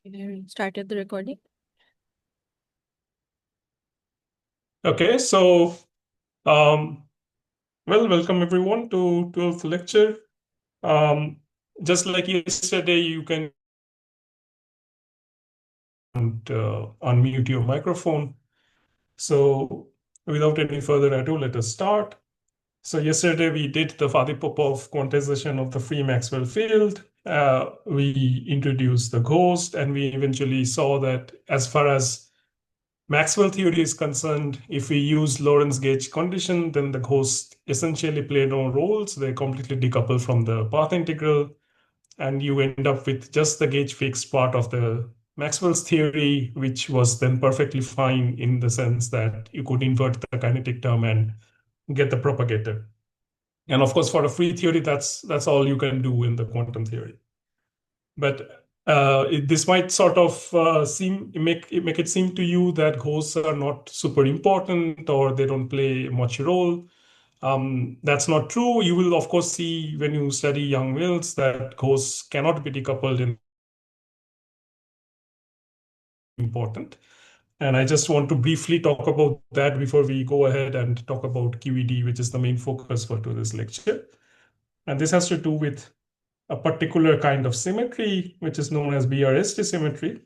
Okay, started the recording. Okay, so welcome everyone to 12th lecture. Um, just like yesterday, you can unmute your microphone. So without any further ado, let us start. So yesterday we did the Faddeev-Popov quantization of the free Maxwell field. We introduced the ghost, and we eventually saw that as far as Maxwell theory is concerned, if we use Lorentz gauge condition, then the ghosts essentially play no roles. They completely decouple from the path integral, and you end up with just the gauge fixed part of the Maxwell's theory, which was then perfectly fine in the sense that you could invert the kinetic term and get the propagator. And of course, for a free theory, that's all you can do in the quantum theory. But this might sort of make it seem to you that ghosts are not super important or they don't play much role. That's not true. You will of course see when you study Young-Mills that ghosts cannot be decoupled in important. And I just want to briefly talk about that before we go ahead and talk about QED, which is the main focus for today's lecture. And this has to do with a particular kind of symmetry, which is known as BRST symmetry.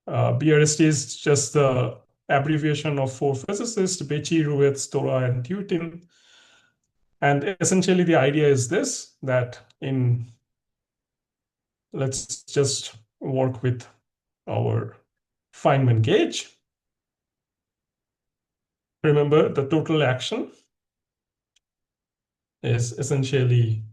BRST is just the abbreviation of four physicists, Bechi, Rueth, Stora, and Tutin. And essentially the idea is this, that let's just work with our Feynman gauge. Remember, the total action is essentially,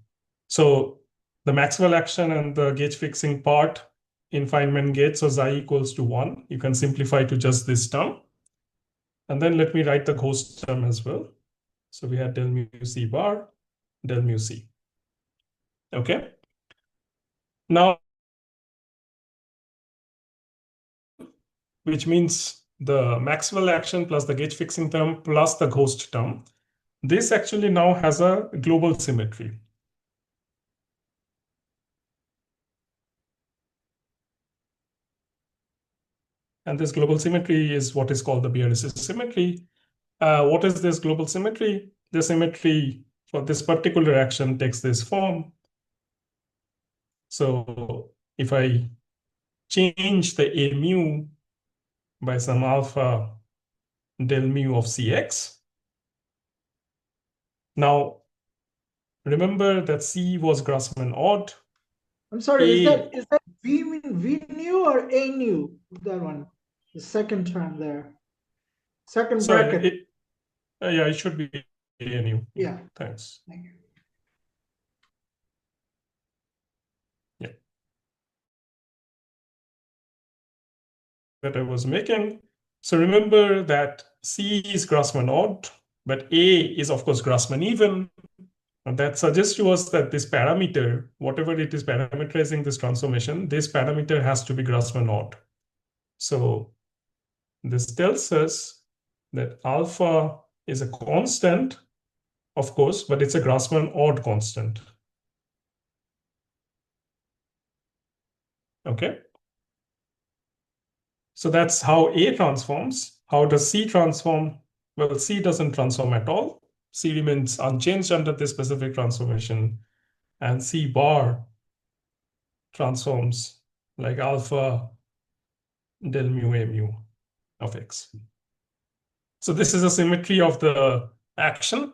so the Maxwell action and the gauge fixing part in Feynman gauge, so xi equals to 1. You can simplify to just this term. And then let me write the ghost term as well. So we had del mu c bar, del mu c. Okay. Now, which means the Maxwell action plus the gauge fixing term plus the ghost term. This actually now has a global symmetry. And this global symmetry is what is called the BRST symmetry. What is this global symmetry? The symmetry for this particular action takes this form. So if I change the A mu by some alpha del mu of Cx, now remember that C was Grassmann odd. I'm sorry, is that V nu or A nu? That one, the second term there, second bracket. Yeah, it should be A nu. Yeah. Thanks. Thank you. Yeah. That I was making. So remember that C is Grassmann odd, but A is of course Grassmann even. And that suggests to us that this parameter, whatever it is parameterizing this transformation, this parameter has to be Grassmann odd. So this tells us that alpha is a constant, of course, but it's a Grassmann odd constant. Okay. So that's how A transforms. How does C transform? Well, C doesn't transform at all. C remains unchanged under this specific transformation. And C bar transforms like alpha del mu A mu of X. So this is a symmetry of the action.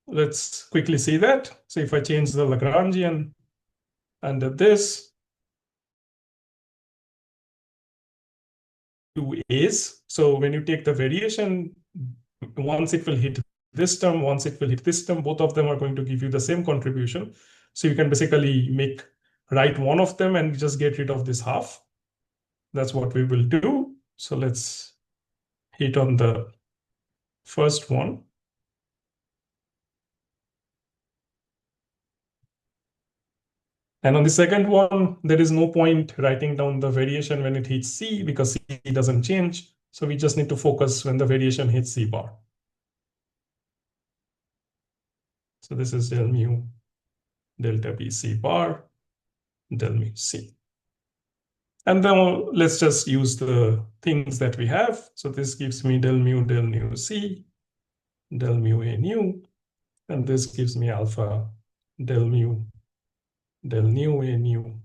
Let's quickly see that. So if I change the Lagrangian under this to A's, so when you take the variation, once it will hit this term, once it will hit this term, both of them are going to give you the same contribution. So you can basically write one of them and just get rid of this half. That's what we will do. So let's hit on the first one. And on the second one, there is no point writing down the variation when it hits C because C doesn't change. So we just need to focus when the variation hits C bar. So this is del mu delta B C bar del mu C. And then let's just use the things that we have. So this gives me del nu C, del mu A nu, and this gives me alpha del nu A nu. You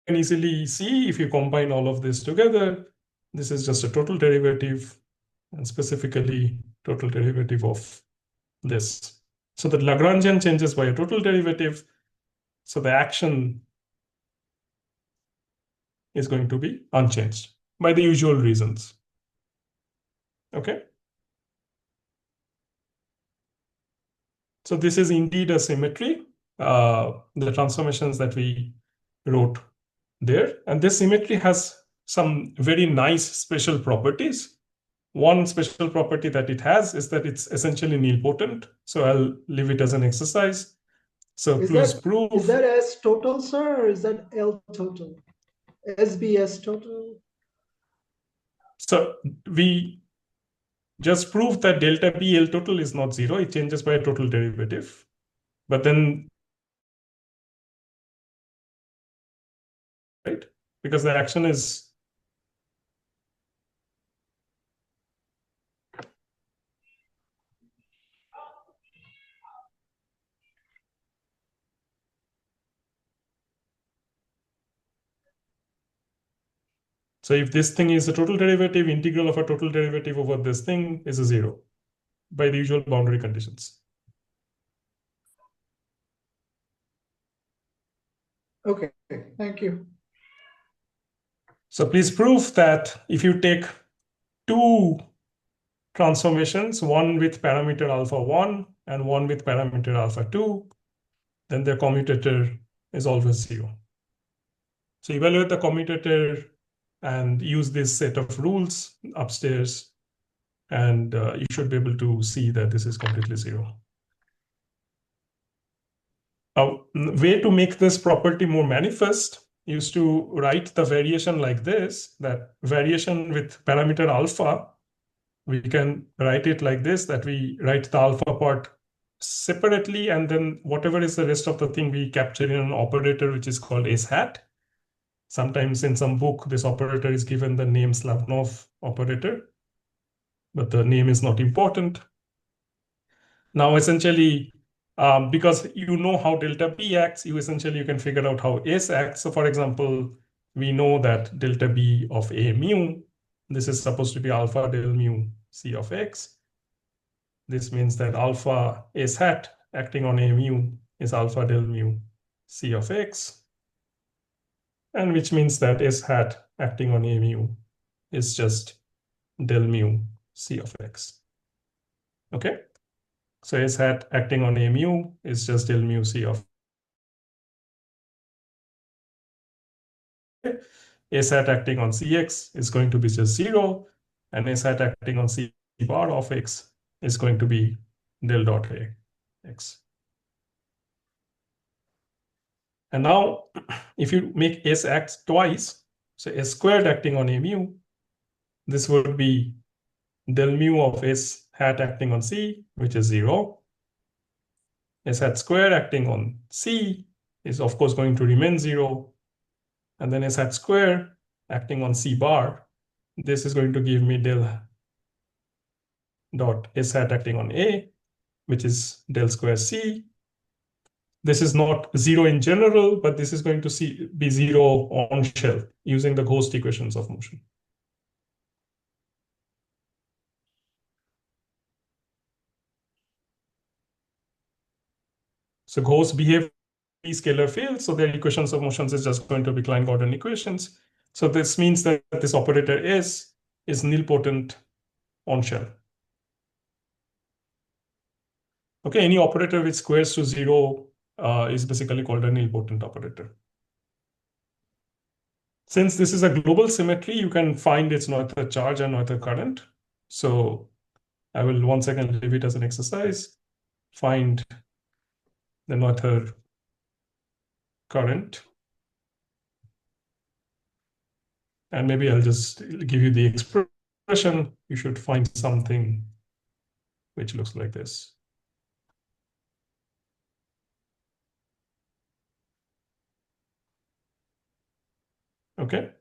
can easily see if you combine all of this together, this is just a total derivative, and specifically total derivative of this. So the Lagrangian changes by a total derivative. So the action is going to be unchanged by the usual reasons. Okay. So this is indeed a symmetry, the transformations that we wrote there. And this symmetry has some very nice special properties. One special property that it has is that it's essentially nilpotent. So I'll leave it as an exercise. So please prove. Is that S total, sir, or is that L total? SBS total? So we just proved that delta B L total is not zero. It changes by a total derivative. But then, right? Because the action is so if this thing is a total derivative, integral of a total derivative over this thing is a zero by the usual boundary conditions. Okay, thank you. So please prove that if you take two transformations, one with parameter alpha 1 and one with parameter alpha 2, then their commutator is always 0. So evaluate the commutator and use this set of rules upstairs, and you should be able to see that this is completely 0. A way to make this property more manifest is to write the variation like this, that variation with parameter alpha, we can write it like this, that we write the alpha part separately, and then whatever is the rest of the thing we capture in an operator which is called S hat. Sometimes in some book, this operator is given the name Slavnov operator, but the name is not important. Now, essentially, because you know how delta B acts, you can figure out how S acts. So for example, we know that delta B of A mu, this is supposed to be alpha del mu C of X. This means that alpha S hat acting on A mu is alpha del mu C of X. And which means that S hat acting on A mu is just del mu C of X. Okay. So S hat acting on A mu is just del mu C of S hat acting on Cx is going to be just 0, and S hat acting on C bar of X is going to be del dot A X. And now, if you make S act twice, so S squared acting on A mu, this would be del mu of S hat acting on C, which is 0. S hat squared acting on C is, of course, going to remain 0. And then S hat square acting on C bar, this is going to give me del dot S hat acting on A, which is del square C. This is not 0 in general, but this is going to be 0 on shell using the ghost equations of motion. So ghosts behave scalar fields, so their equations of motions is just going to be Klein-Gordon equations. So this means that this operator S is nilpotent on shell. Okay, any operator which squares to 0 is basically called a nilpotent operator. Since this is a global symmetry, you can find its Noether charge and Noether current. So I will once again leave it as an exercise. Find the Noether current. And maybe I'll just give you the expression. You should find something which looks like this. Okay.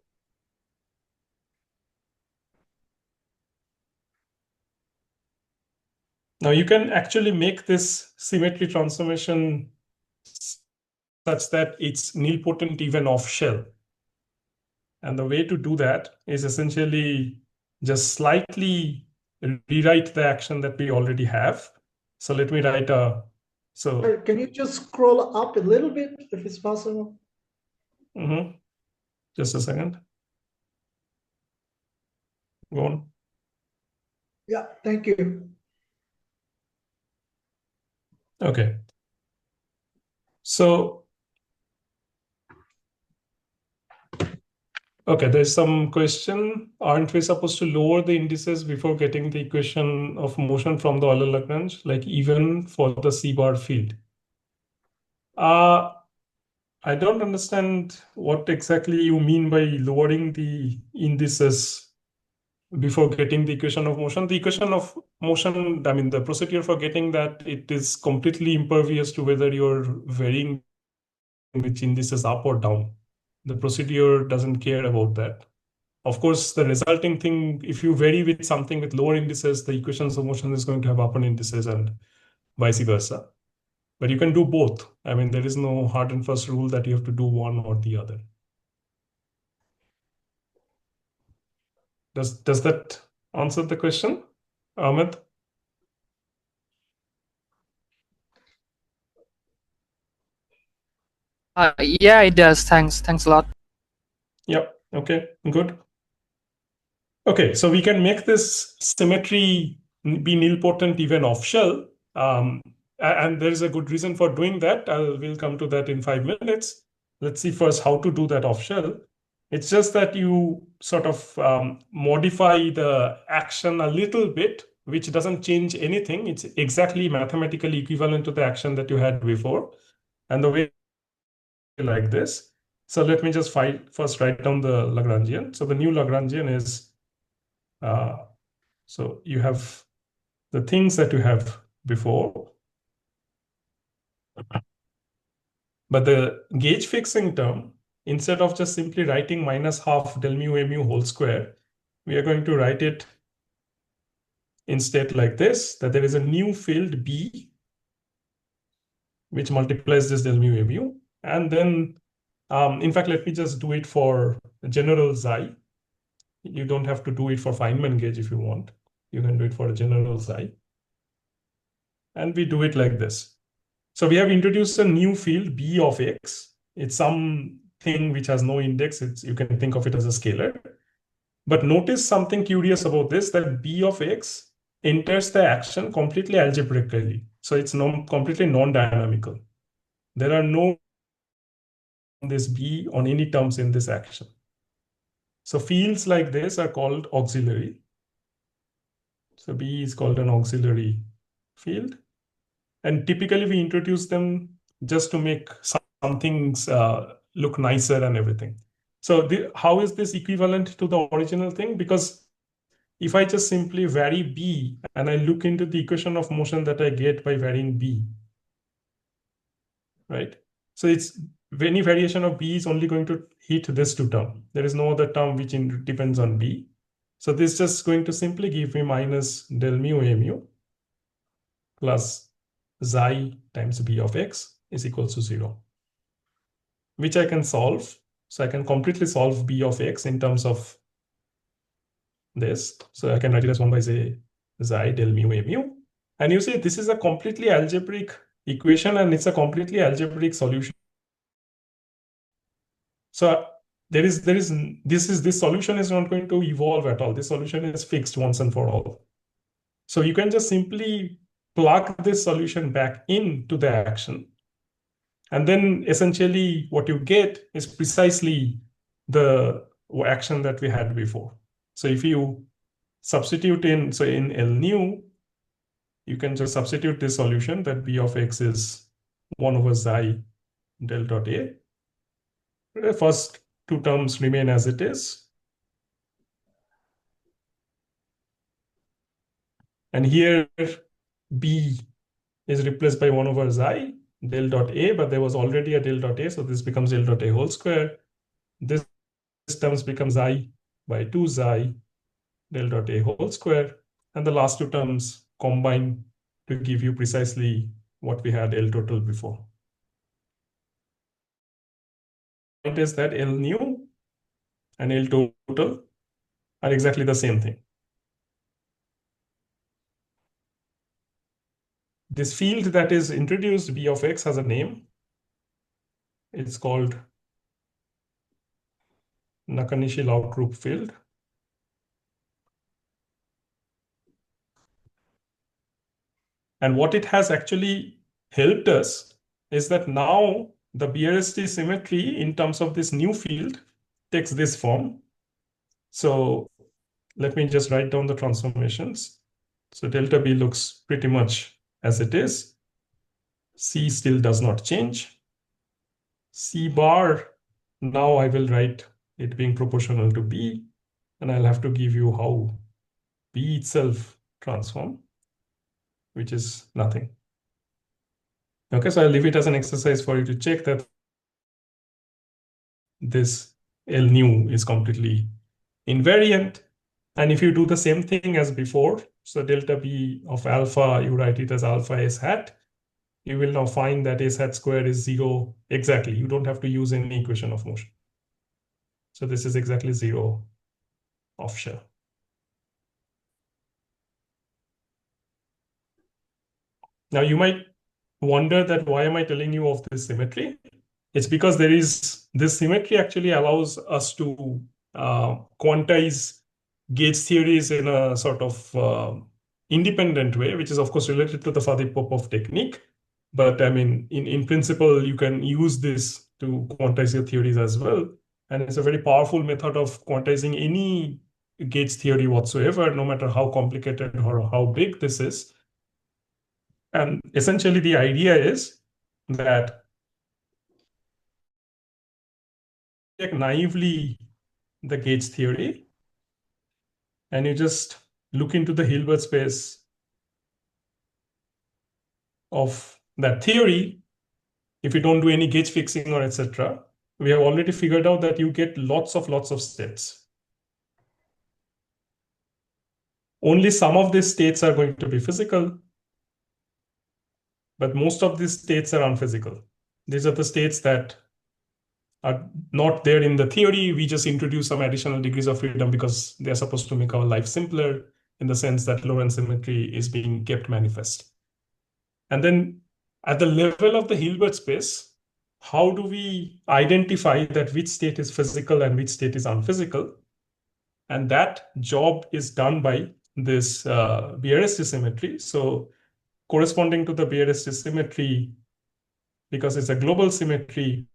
Now you can actually make this symmetry transformation such that it's nilpotent even off shell. And the way to do that is essentially just slightly rewrite the action that we already have. So let me write a, so. Can you just scroll up a little bit if it's possible? Just a second. Go on. Yeah, thank you. Okay. So, okay, there's some question. Aren't we supposed to lower the indices before getting the equation of motion from the Euler-Lagrange, like even for the C-bar field? I don't understand what exactly you mean by lowering the indices before getting the equation of motion. The equation of motion, I mean, the procedure for getting that, it is completely impervious to whether you're varying which indices up or down. The procedure doesn't care about that. Of course, the resulting thing, if you vary with something with lower indices, the equations of motion is going to have upper indices and vice versa. But you can do both. I mean, there is no hard and fast rule that you have to do one or the other. Does that answer the question, Ahmed? Yeah, it does. Thanks a lot. Yep. Okay, good. Okay, so we can make this symmetry be nilpotent even off shell. And there is a good reason for doing that. We'll come to that in 5 minutes. Let's see first how to do that off shell. It's just that you sort of modify the action a little bit, which doesn't change anything. It's exactly mathematically equivalent to the action that you had before. And the way like this. So let me just first write down the Lagrangian. So the new Lagrangian is, so you have the things that you have before. But the gauge fixing term, instead of just simply writing minus half del mu mu whole square, we are going to write it instead like this, that there is a new field B, which multiplies this del mu mu. And then, in fact, let me just do it for general Xi. You don't have to do it for Feynman gauge if you want. You can do it for a general Xi. And we do it like this. So we have introduced a new field B of X. It's something which has no index. You can think of it as a scalar. But notice something curious about this, that B of X enters the action completely algebraically. So it's completely non-dynamical. There are no this B on any terms in this action. So fields like this are called auxiliary. So B is called an auxiliary field. And typically we introduce them just to make some things look nicer and everything. So how is this equivalent to the original thing? Because if I just simply vary B and I look into the equation of motion that I get by varying B, right? So it's any variation of B is only going to hit this two term. There is no other term which depends on B. So this is just going to simply give me minus del mu mu plus Xi times B of X is equals to 0, which I can solve. So I can completely solve B of X in terms of this. So I can write it as 1 by Xi del mu mu. And you see, this is a completely algebraic equation and it's a completely algebraic solution. So this solution is not going to evolve at all. This solution is fixed once and for all. So you can just simply plug this solution back into the action. And then essentially what you get is precisely the action that we had before. So if you substitute in, so in L nu, you can just substitute this solution that B of X is 1 over Xi del dot A. The first two terms remain as it is. And here B is replaced by 1 over Xi del dot A, but there was already a del dot A, so this becomes del dot A whole square. This terms becomes I by 2 xi del dot A whole square. And the last two terms combine to give you precisely what we had L total before. Point is that L new and L total are exactly the same thing. This field that is introduced, B of x, has a name. It's called Nakanishi-Lautrup field. And what it has actually helped us is that now the BRST symmetry in terms of this new field takes this form. So let me just write down the transformations. So delta B looks pretty much as it is. C still does not change. C bar, now I will write it being proportional to B, and I'll have to give you how B itself transform, which is nothing. Okay, so I'll leave it as an exercise for you to check that this L new is completely invariant. And if you do the same thing as before, so delta B of alpha, you write it as alpha S hat, you will now find that S hat square is 0 exactly. You don't have to use any equation of motion. So this is exactly 0 of shell. Now you might wonder that why am I telling you of this symmetry? It's because there is this symmetry actually allows us to quantize gauge theories in a sort of independent way, which is of course related to the Faddeev-Popov technique. But I mean, in principle, you can use this to quantize your theories as well. And it's a very powerful method of quantizing any gauge theory whatsoever, no matter how complicated or how big this is. And essentially, the idea is that take naively the gauge theory, and you just look into the Hilbert space of that theory. If you don't do any gauge fixing or etc., we have already figured out that you get lots of states. Only some of these states are going to be physical, but most of these states are unphysical. These are the states that are not there in the theory. We just introduce some additional degrees of freedom because they're supposed to make our life simpler in the sense that Lorentz symmetry is being kept manifest. And then at the level of the Hilbert space, how do we identify that which state is physical and which state is unphysical? And that job is done by this BRST symmetry. So corresponding to the BRST symmetry, because it's a global symmetry,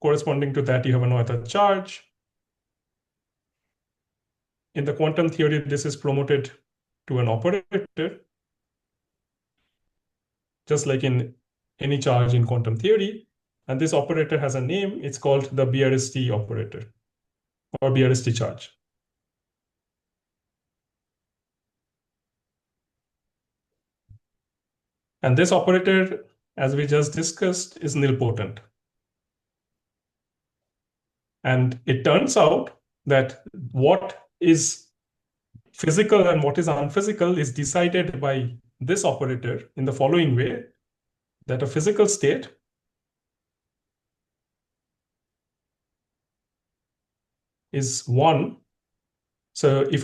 corresponding to that, you have a Noether charge. In the quantum theory, this is promoted to an operator, just like in any charge in quantum theory. And this operator has a name. It's called the BRST operator or BRST charge. And this operator, as we just discussed, is nilpotent. And it turns out that what is physical and what is unphysical is decided by this operator in the following way, that a physical state is 1. So if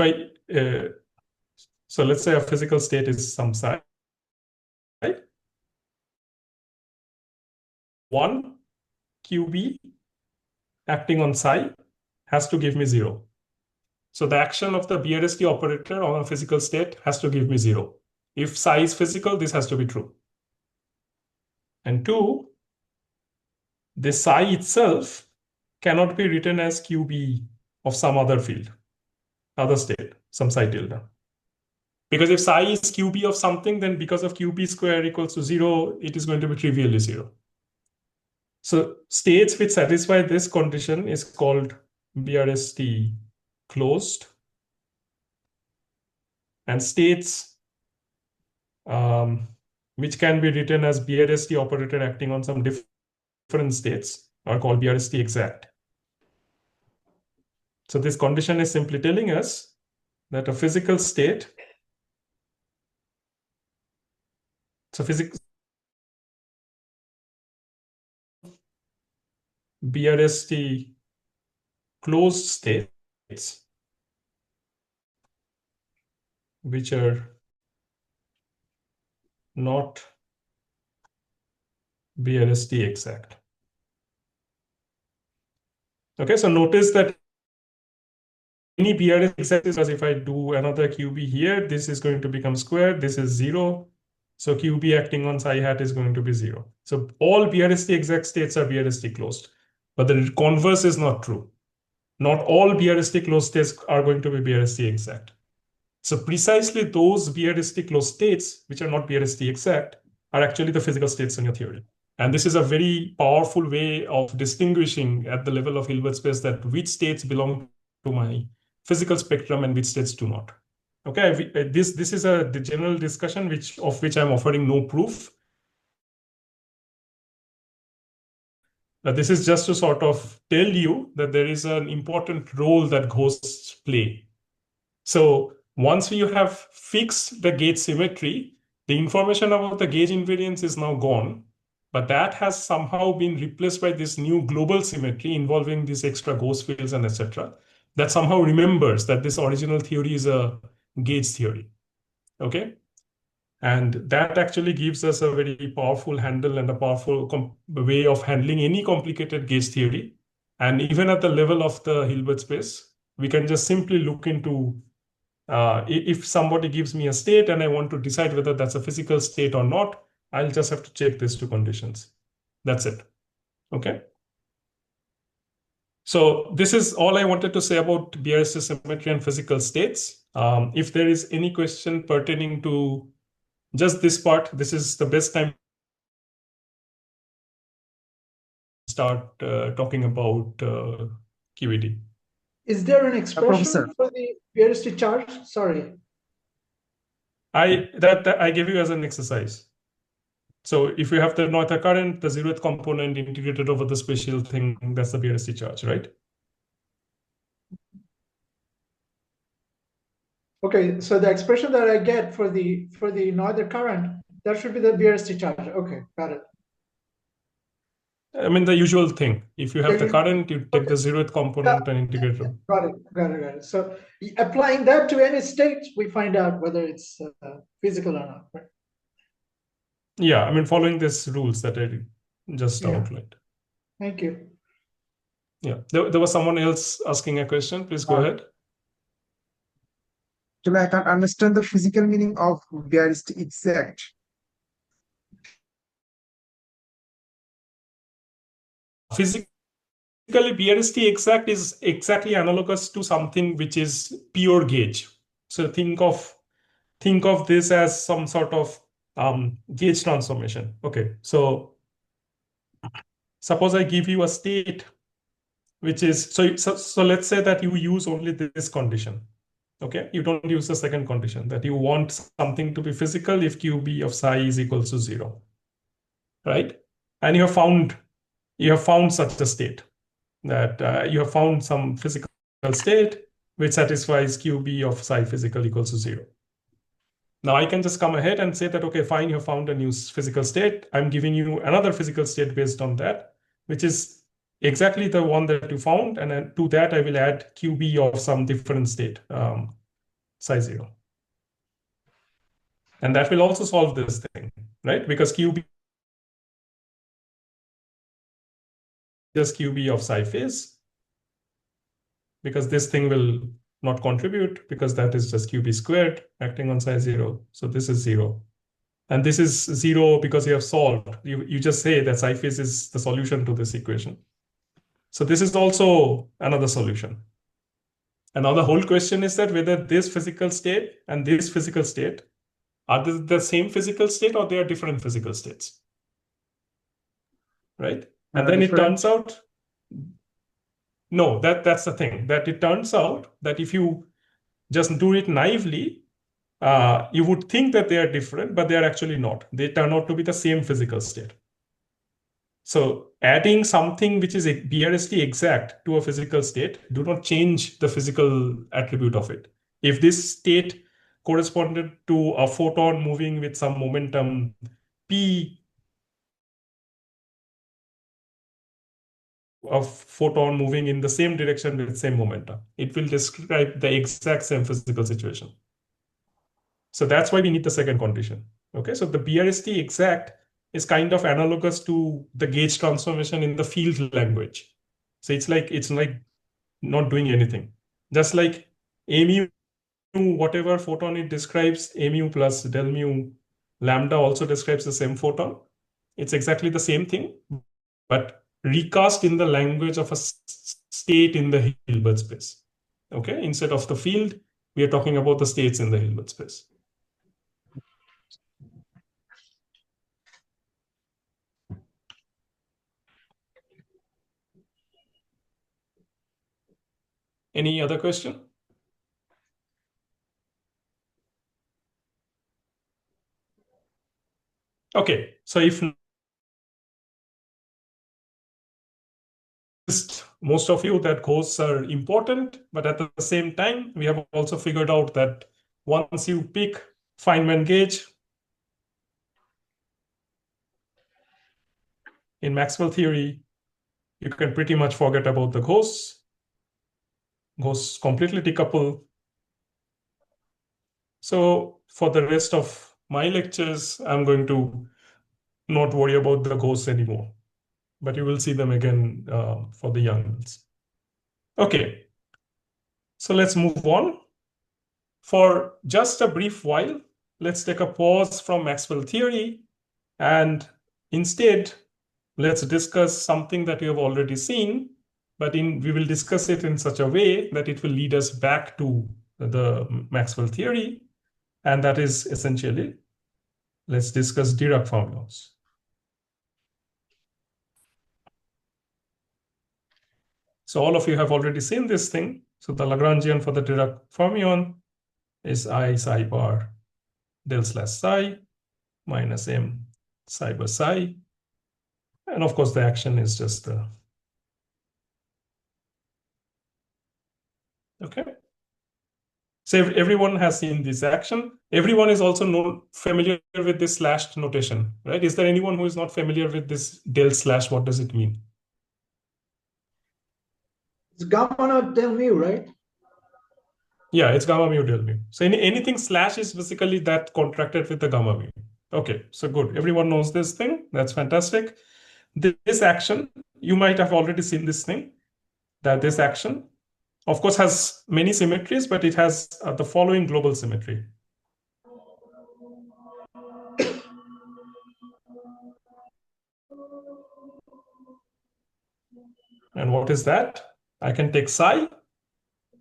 so let's say a physical state is some psi. 1 QB acting on psi has to give me 0. So the action of the BRST operator on a physical state has to give me 0. If psi is physical, this has to be true. And 2, this psi itself cannot be written as QB of some other field, other state, some psi tilde. Because if psi is QB of something, then because of QB square equals to 0, it is going to be trivially 0. So states which satisfy this condition is called BRST closed. And states which can be written as BRST operator acting on some different different states are called BRST exact. So this condition is simply telling us that a physical state, so physics BRST closed states, which are not BRST exact. Okay, so notice that any BRST exact is, because if I do another QB here, this is going to become square, this is 0. So QB acting on psi hat is going to be 0. So all BRST exact states are BRST closed. But the converse is not true. Not all BRST closed states are going to be BRST exact. So precisely those BRST closed states, which are not BRST exact, are actually the physical states in your theory. And this is a very powerful way of distinguishing at the level of Hilbert space that which states belong to my physical spectrum and which states do not. Okay, this is the general discussion of which I'm offering no proof. This is just to sort of tell you that there is an important role that ghosts play. So once you have fixed the gauge symmetry, the information about the gauge invariance is now gone, but that has somehow been replaced by this new global symmetry involving these extra ghost fields and etc. That somehow remembers that this original theory is a gauge theory. Okay. And that actually gives us a very powerful handle and a powerful way of handling any complicated gauge theory. And even at the level of the Hilbert space, we can just simply look into if somebody gives me a state and I want to decide whether that's a physical state or not, I'll just have to check these two conditions. That's it. Okay. So this is all I wanted to say about BRST symmetry and physical states. If there is any question pertaining to just this part, this is the best time to start talking about QED. Is there an expression Professor. for the BRST charge? Sorry. That I gave you as an exercise. So if you have the Noether current, the zeroth component integrated over the spatial thing, that's the BRST charge, right? Okay, so the expression that I get for the Noether current, that should be the BRST charge. Okay, got it. I mean, the usual thing. If you have the Yeah, current, you take the zeroth component and integrate it. Got it. So applying that to any state, we find out whether it's physical or not. Right? Yeah, I mean, following these rules that I just outlined. Thank you. Yeah, there was someone else asking a question. Please go ahead. Actually, I can't understand the physical meaning of BRST exact. Physically, BRST exact is exactly analogous to something which is pure gauge. So think of this as some sort of gauge transformation. Okay, so suppose I give you a state which is so let's say that you use only this condition. Okay, you don't use the second condition, that you want something to be physical if QB of psi is equals to 0, right? And you have found such a state, that you have found some physical state which satisfies QB of psi physical equals to 0. Now I can just come ahead and say that, okay, fine, you have found a new physical state. I'm giving you another physical state based on that, which is exactly the one that you found. And then to that, I will add QB of some different state, psi 0. And that will also solve this thing, right? Because QB just QB of psi phase, because this thing will not contribute, because that is just QB squared acting on psi 0. So this is 0. And this is 0 because you have solved. You just say that psi phase is the solution to this equation. So this is also another solution. And now the whole question is that whether this physical state and this physical state, are they the same physical state or they are different physical states? Right? And then it turns out, no, that's the thing, that it turns out that if you just do it naively, you would think that they are different, but they are actually not. They turn out to be the same physical state. So adding something which is BRST exact to a physical state do not change the physical attribute of it. If this state corresponded to a photon moving with some momentum p, of photon moving in the same direction with same momentum, it will describe the exact same physical situation. So that's why we need the second condition. Okay, so the BRST exact is kind of analogous to the gauge transformation in the field language. So it's like not doing anything. Just like mu, whatever photon it describes, mu plus del mu lambda also describes the same photon. It's exactly the same thing, but recast in the language of a state in the Hilbert space. Okay, instead of the field, we are talking about the states in the Hilbert space. Any other question? Okay, so if most of you that ghosts are important, but at the same time, we have also figured out that once you pick Feynman gauge in Maxwell theory, you can pretty much forget about the ghosts. Ghosts completely decouple. So for the rest of my lectures, I'm going to not worry about the ghosts anymore, but you will see them again for the young ones. Okay, so let's move on. For just a brief while, let's take a pause from Maxwell theory, and instead, let's discuss something that you have already seen, but we will discuss it in such a way that it will lead us back to the Maxwell theory, and that is essentially, let's discuss Dirac fermions. So all of you have already seen this thing. So the Lagrangian for the Dirac fermion is I psi bar del slash psi minus m psi bar psi. And of course, the action is just okay. So everyone has seen this action. Everyone is also familiar with this slashed notation, right? Is there anyone who is not familiar with this del slash? What does it mean? It's gamma naught del mu, right? Yeah, it's gamma mu del mu. So anything slash is basically that contracted with the gamma mu. Okay, so good. Everyone knows this thing. That's fantastic. This action, you might have already seen this thing, that this action, of course, has many symmetries, but it has the following global symmetry. And what is that? I can take psi,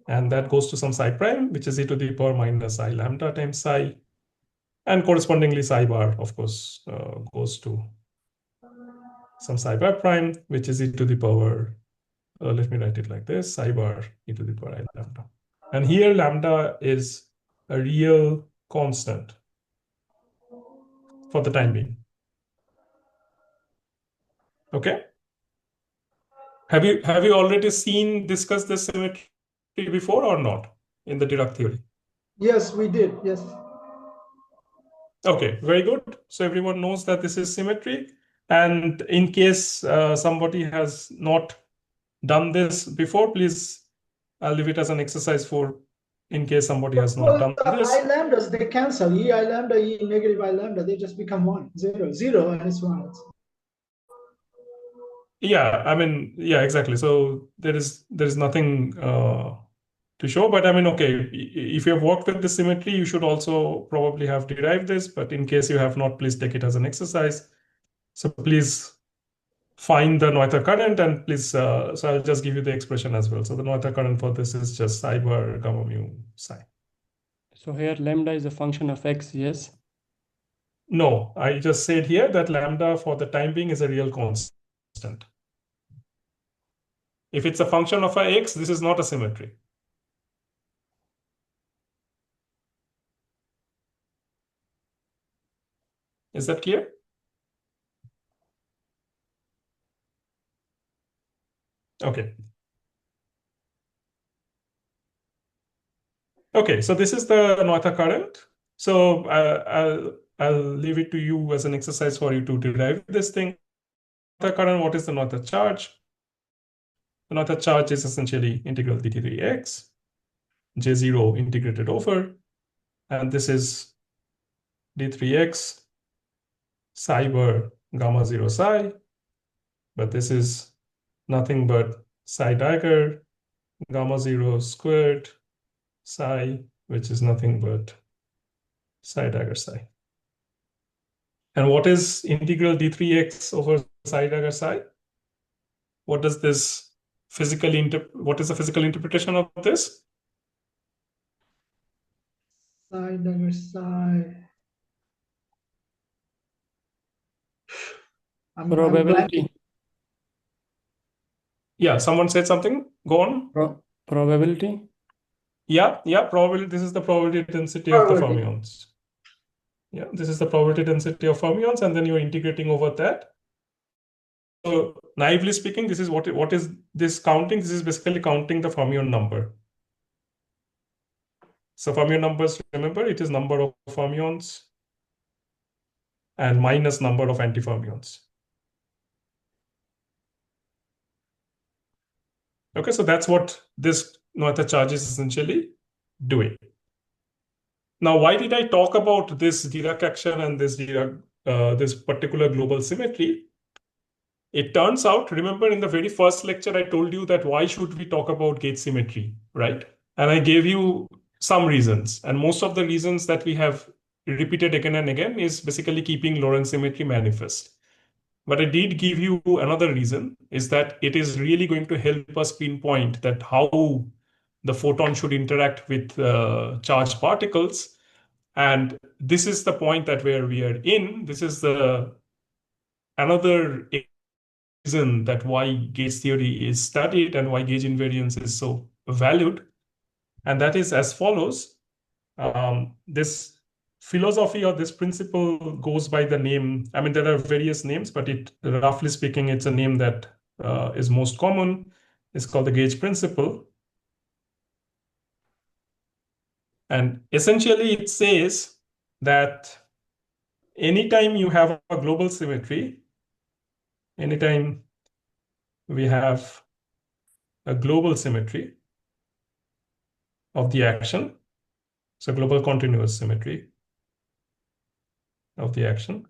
and that goes to some psi prime, which is e to the power minus I lambda times psi. And correspondingly, psi bar, of course, goes to some psi bar prime, which is e to the power, let me write it like this, psi bar e to the power I lambda. And here lambda is a real constant for the time being. Okay? Have you already discussed this symmetry before or not in the Dirac theory? Yes, we did. Yes. Okay, very good. So everyone knows that this is symmetry. And in case somebody has not done this before, please, I'll leave it as an exercise for in case somebody has not done The this. I lambdas, they cancel. E I lambda, E negative I lambda, they just become 1, 0, 0, and it's 1. Yeah, I mean, yeah, exactly. So there is nothing to show, but I mean, okay, if you have worked with the symmetry, you should also probably have derived this, but in case you have not, please take it as an exercise. So please find the Noether current and please, so I'll just give you the expression as well. So the Noether current for this is just psi bar gamma mu psi. So here lambda is a function of x, yes? No, I just said here that lambda for the time being is a real constant. If it's a function of a x, this is not a symmetry. Is that clear? Okay. Okay, so this is the Noether current. So I'll leave it to you as an exercise for you to derive this thing. Noether current, what is the Noether charge? The Noether charge is essentially integral dt3x, J0 integrated over, and this is d3x psi bar gamma 0 psi, but this is nothing but psi dagger gamma 0 squared psi, which is nothing but psi dagger psi. And what is integral d3x over psi dagger psi? What is this what is the physical interpretation of this? Psi dagger psi. I'm blanking. Probability. Yeah, someone said something. Go on. Probability. Yeah, probability. This is the probability density of the fermions. Yeah, this is the probability density of fermions, and then you're integrating over that. So naively speaking, this is what is this counting? This is basically counting the fermion number. So fermion numbers, remember, it is number of fermions and minus number of antifermions. Okay, so that's what this Noether charge is essentially doing. Now, why did I talk about this Dirac action and this this particular global symmetry? It turns out, remember in the very first lecture, I told you that why should we talk about gauge symmetry, right? And I gave you some reasons. And most of the reasons that we have repeated again and again is basically keeping Lorentz symmetry manifest. But I did give you another reason, is that it is really going to help us pinpoint that how the photon should interact with charged particles. And this is the point that where we are in. This is the another reason that why gauge theory is studied and why gauge invariance is so valued. And that is as follows. This philosophy or this principle goes by the name, I mean, there are various names, but roughly speaking, it's a name that is most common. It's called the gauge principle. And essentially it says that anytime you have a global symmetry, anytime we have a global symmetry of the action, so global continuous symmetry of the action,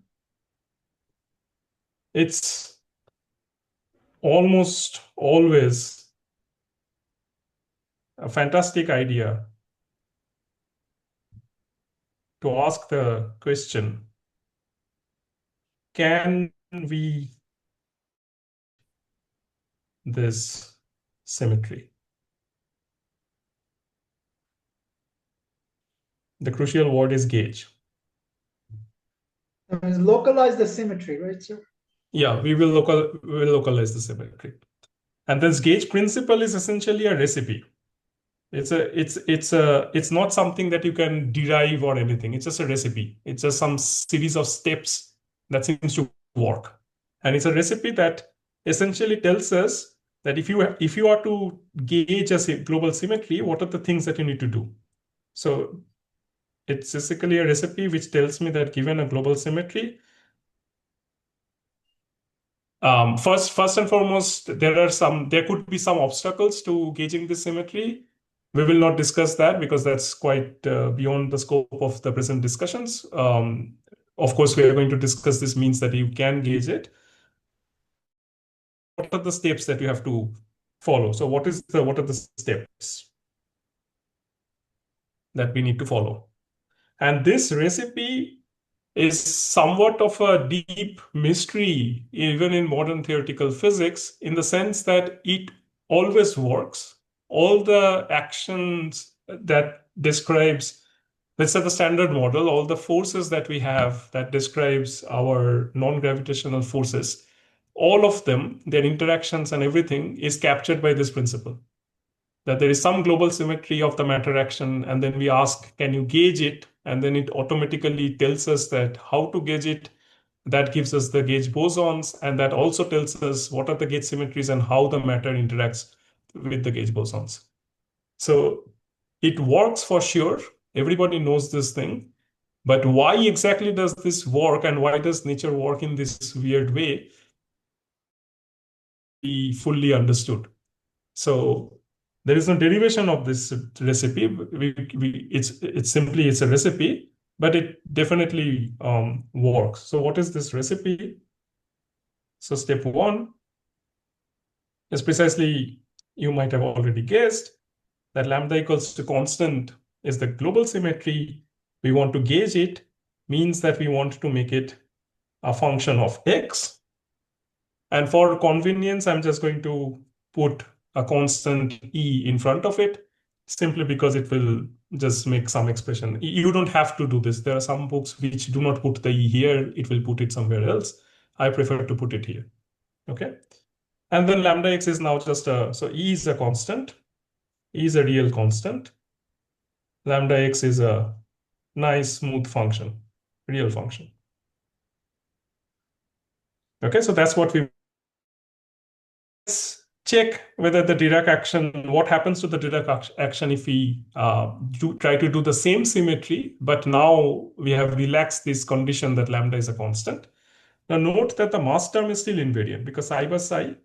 it's almost always a fantastic idea to ask the question, can we this symmetry? The crucial word is gauge. That means localize the symmetry, right, sir? Yeah, we will localize the symmetry. And this gauge principle is essentially a recipe. It's not something that you can derive or anything. It's just a recipe. It's just some series of steps that seems to work. And it's a recipe that essentially tells us that if you are to gauge a global symmetry, what are the things that you need to do? So it's basically a recipe which tells me that given a global symmetry, first and foremost, there could be some obstacles to gauging this symmetry. We will not discuss that because that's quite beyond the scope of the present discussions. Of course, we are going to discuss this means that you can gauge it. What are the steps that you have to follow? So what are the steps that we need to follow? And this recipe is somewhat of a deep mystery, even in modern theoretical physics, in the sense that it always works. All the actions that describes, let's say the standard model, all the forces that we have that describes our non-gravitational forces, all of them, their interactions and everything is captured by this principle. That there is some global symmetry of the matter action, and then we ask, can you gauge it? And then it automatically tells us that how to gauge it, that gives us the gauge bosons, and that also tells us what are the gauge symmetries and how the matter interacts with the gauge bosons. So it works for sure. Everybody knows this thing. But why exactly does this work, and why does nature work in this weird way? Be fully understood. So there is no derivation of this recipe. It's simply a recipe, but it definitely works. So what is this recipe? So step one is precisely, you might have already guessed, that lambda equals to constant is the global symmetry. We want to gauge it, means that we want to make it a function of x. And for convenience, I'm just going to put a constant e in front of it, simply because it will just make some expression. You don't have to do this. There are some books which do not put the e here. It will put it somewhere else. I prefer to put it here. Okay. And then lambda x is now just so e is a constant. E is a real constant. Lambda x is a nice smooth function, real function. Okay, so that's what we. Let's check whether the Dirac action, what happens to the Dirac action if we try to do the same symmetry, but now we have relaxed this condition that lambda is a constant. Now note that the mass term is still invariant because psi by psi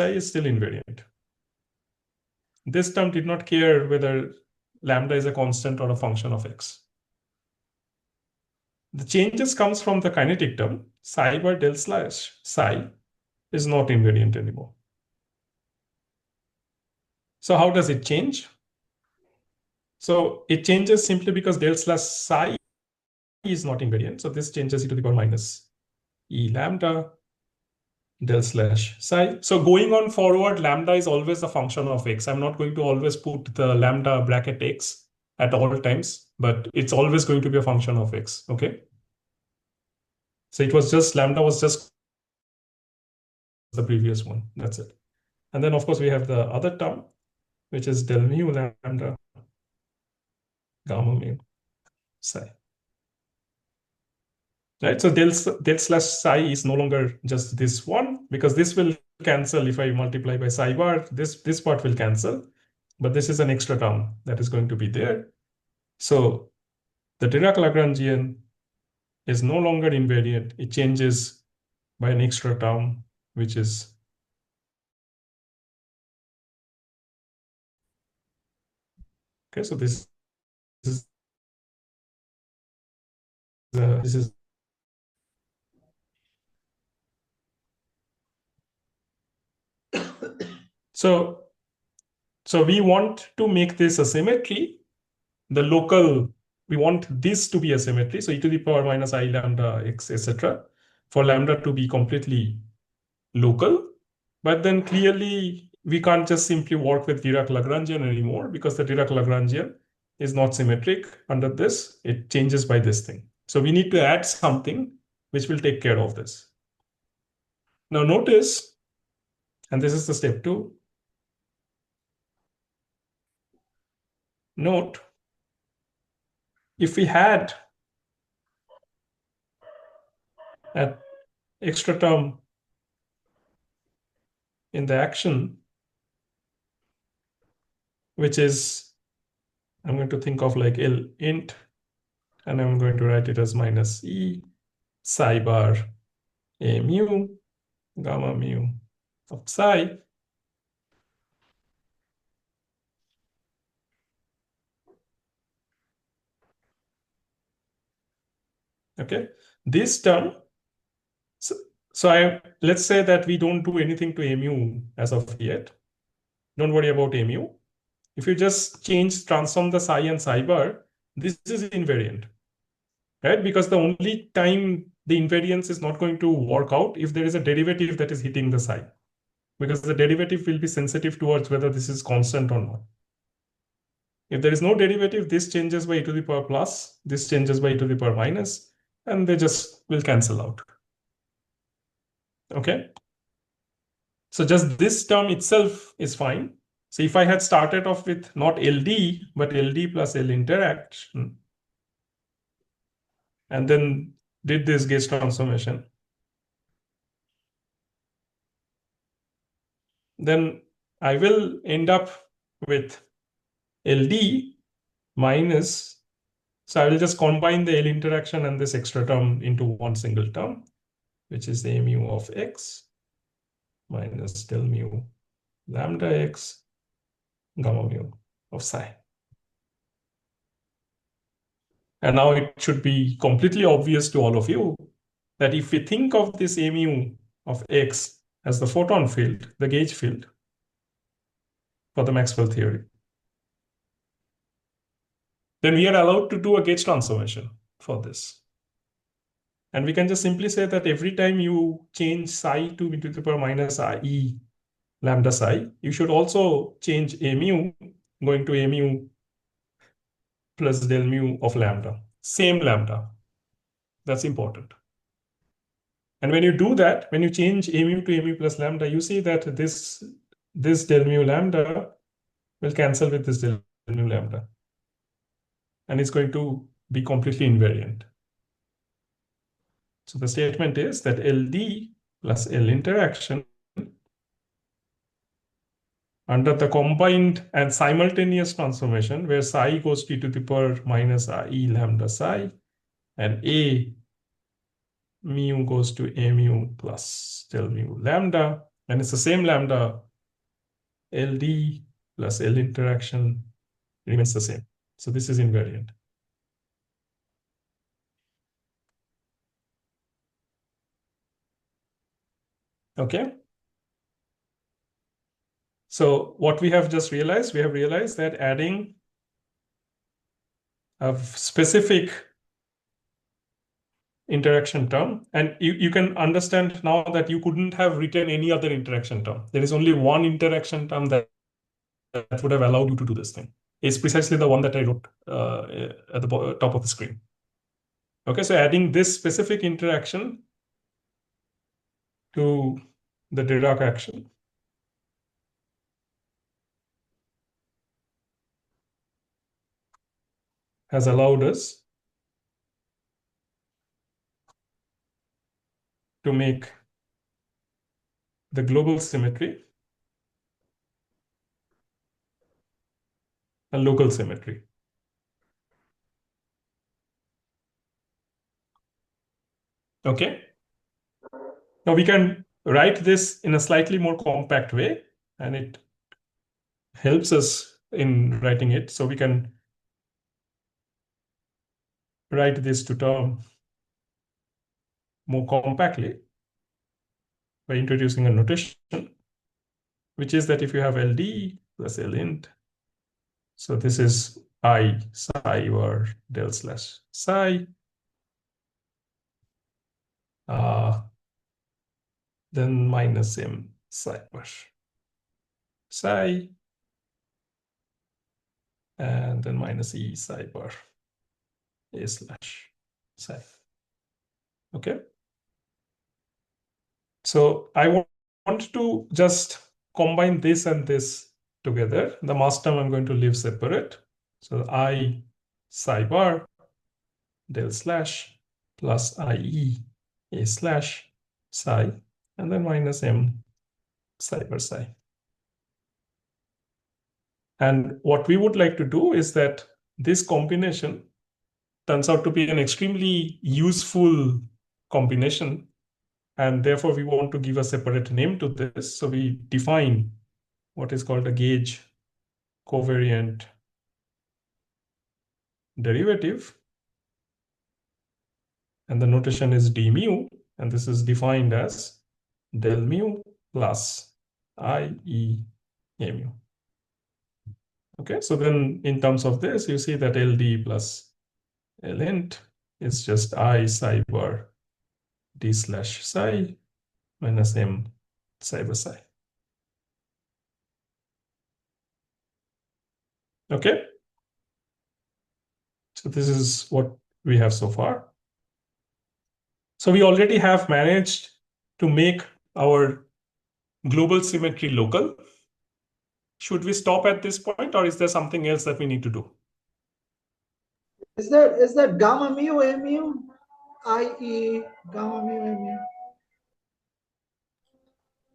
is still invariant. This term did not care whether lambda is a constant or a function of x. The changes comes from the kinetic term. Psi bar del slash psi is not invariant anymore. So how does it change? So it changes simply because del slash psi is not invariant. So this changes e to the power minus e lambda del slash psi. So going on forward, lambda is always a function of x. I'm not going to always put the lambda bracket x at all times, but it's always going to be a function of x. Okay. So it was just lambda was just the previous one. That's it. And then of course we have the other term, which is del mu lambda gamma mu psi. Right, so del slash psi is no longer just this one, because this will cancel if I multiply by psi bar. This part will cancel, but this is an extra term that is going to be there. So the Dirac-Lagrangian is no longer invariant. It changes by an extra term, which is okay. So this is so we want to make this a symmetry. The local, we want this to be a symmetry. So e to the power minus I lambda x, etc. for lambda to be completely local. But then clearly we can't just simply work with Dirac-Lagrangian anymore, because the Dirac-Lagrangian is not symmetric under this. It changes by this thing. So we need to add something which will take care of this. Now notice, and this is the step 2. Note, if we had an extra term in the action, which is, I'm going to think of like L int, and I'm going to write it as minus E psi bar A mu gamma mu of psi. Okay, this term, let's say that we don't do anything to mu as of yet. Don't worry about mu. If you just transform the psi and psi bar, this is invariant, right? Because the only time the invariance is not going to work out if there is a derivative that is hitting the psi, because the derivative will be sensitive towards whether this is constant or not. If there is no derivative, this changes by e to the power plus, this changes by e to the power minus, and they just will cancel out. Okay. So just this term itself is fine. So if I had started off with not LD, but LD plus L interaction, and then did this gauge transformation, then I will end up with LD minus, so I will just combine the L interaction and this extra term into one single term, which is the mu of x minus del mu lambda x gamma mu of psi. And now it should be completely obvious to all of you that if we think of this mu of x as the photon field, the gauge field for the Maxwell theory, then we are allowed to do a gauge transformation for this. And we can just simply say that every time you change psi to e to the power minus e lambda psi, you should also change mu going to mu plus del mu of lambda, same lambda. That's important. And when you do that, when you change mu to mu plus lambda, you see that this del mu lambda will cancel with this del mu lambda. And it's going to be completely invariant. So the statement is that LD plus L interaction under the combined and simultaneous transformation where psi goes to e to the power minus e lambda psi and a mu goes to mu plus del mu lambda, and it's the same lambda, LD plus L interaction remains the same. So this is invariant. Okay. So what we have just realized, we have realized that adding a specific interaction term, and you can understand now that you couldn't have written any other interaction term. There is only one interaction term that would have allowed you to do this thing. It's precisely the one that I wrote at the top of the screen. Okay, so adding this specific interaction to the Dirac action has allowed us to make the global symmetry a local symmetry. Okay. Now we can write this in a slightly more compact way, and it helps us in writing it. So we can write this to term more compactly by introducing a notation, which is that if you have LD plus L int, so this is I psi or del slash psi, then minus m psi bar psi, and then minus e psi bar a slash psi. Okay. So I want to just combine this and this together. The mass term I'm going to leave separate. So I psi bar del slash plus IE a slash psi, and then minus m psi bar psi. And what we would like to do is that this combination turns out to be an extremely useful combination, and therefore we want to give a separate name to this. So we define what is called a gauge covariant derivative, and the notation is d mu, and this is defined as del mu plus IE a mu. Okay, so then in terms of this, you see that LD plus L int is just I psi bar d slash psi minus m psi bar psi. Okay, so this is what we have so far. So we already have managed to make our global symmetry local. Should we stop at this point, or is there something else that we need to do? Is that gamma mu, mu? IE gamma mu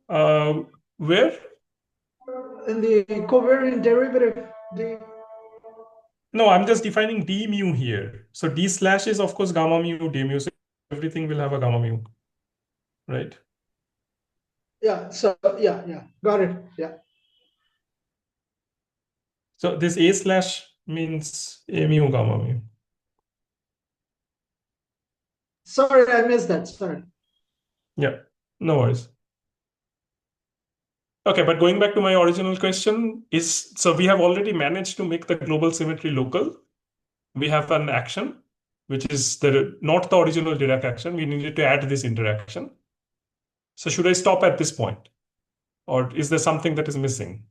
mu. Where? In the covariant derivative, No, I'm just defining d mu here. So d slash is of course gamma mu d mu. So everything will have a gamma mu, right? yeah. So yeah, got it. Yeah. So this a slash means a mu gamma mu. Sorry, I missed that. Sorry. Yeah, no worries. Okay, but going back to my original question is, so we have already managed to make the global symmetry local. We have an action, which is not the original Dirac action. We needed to add this interaction. So should I stop at this point? Or is there something that is missing?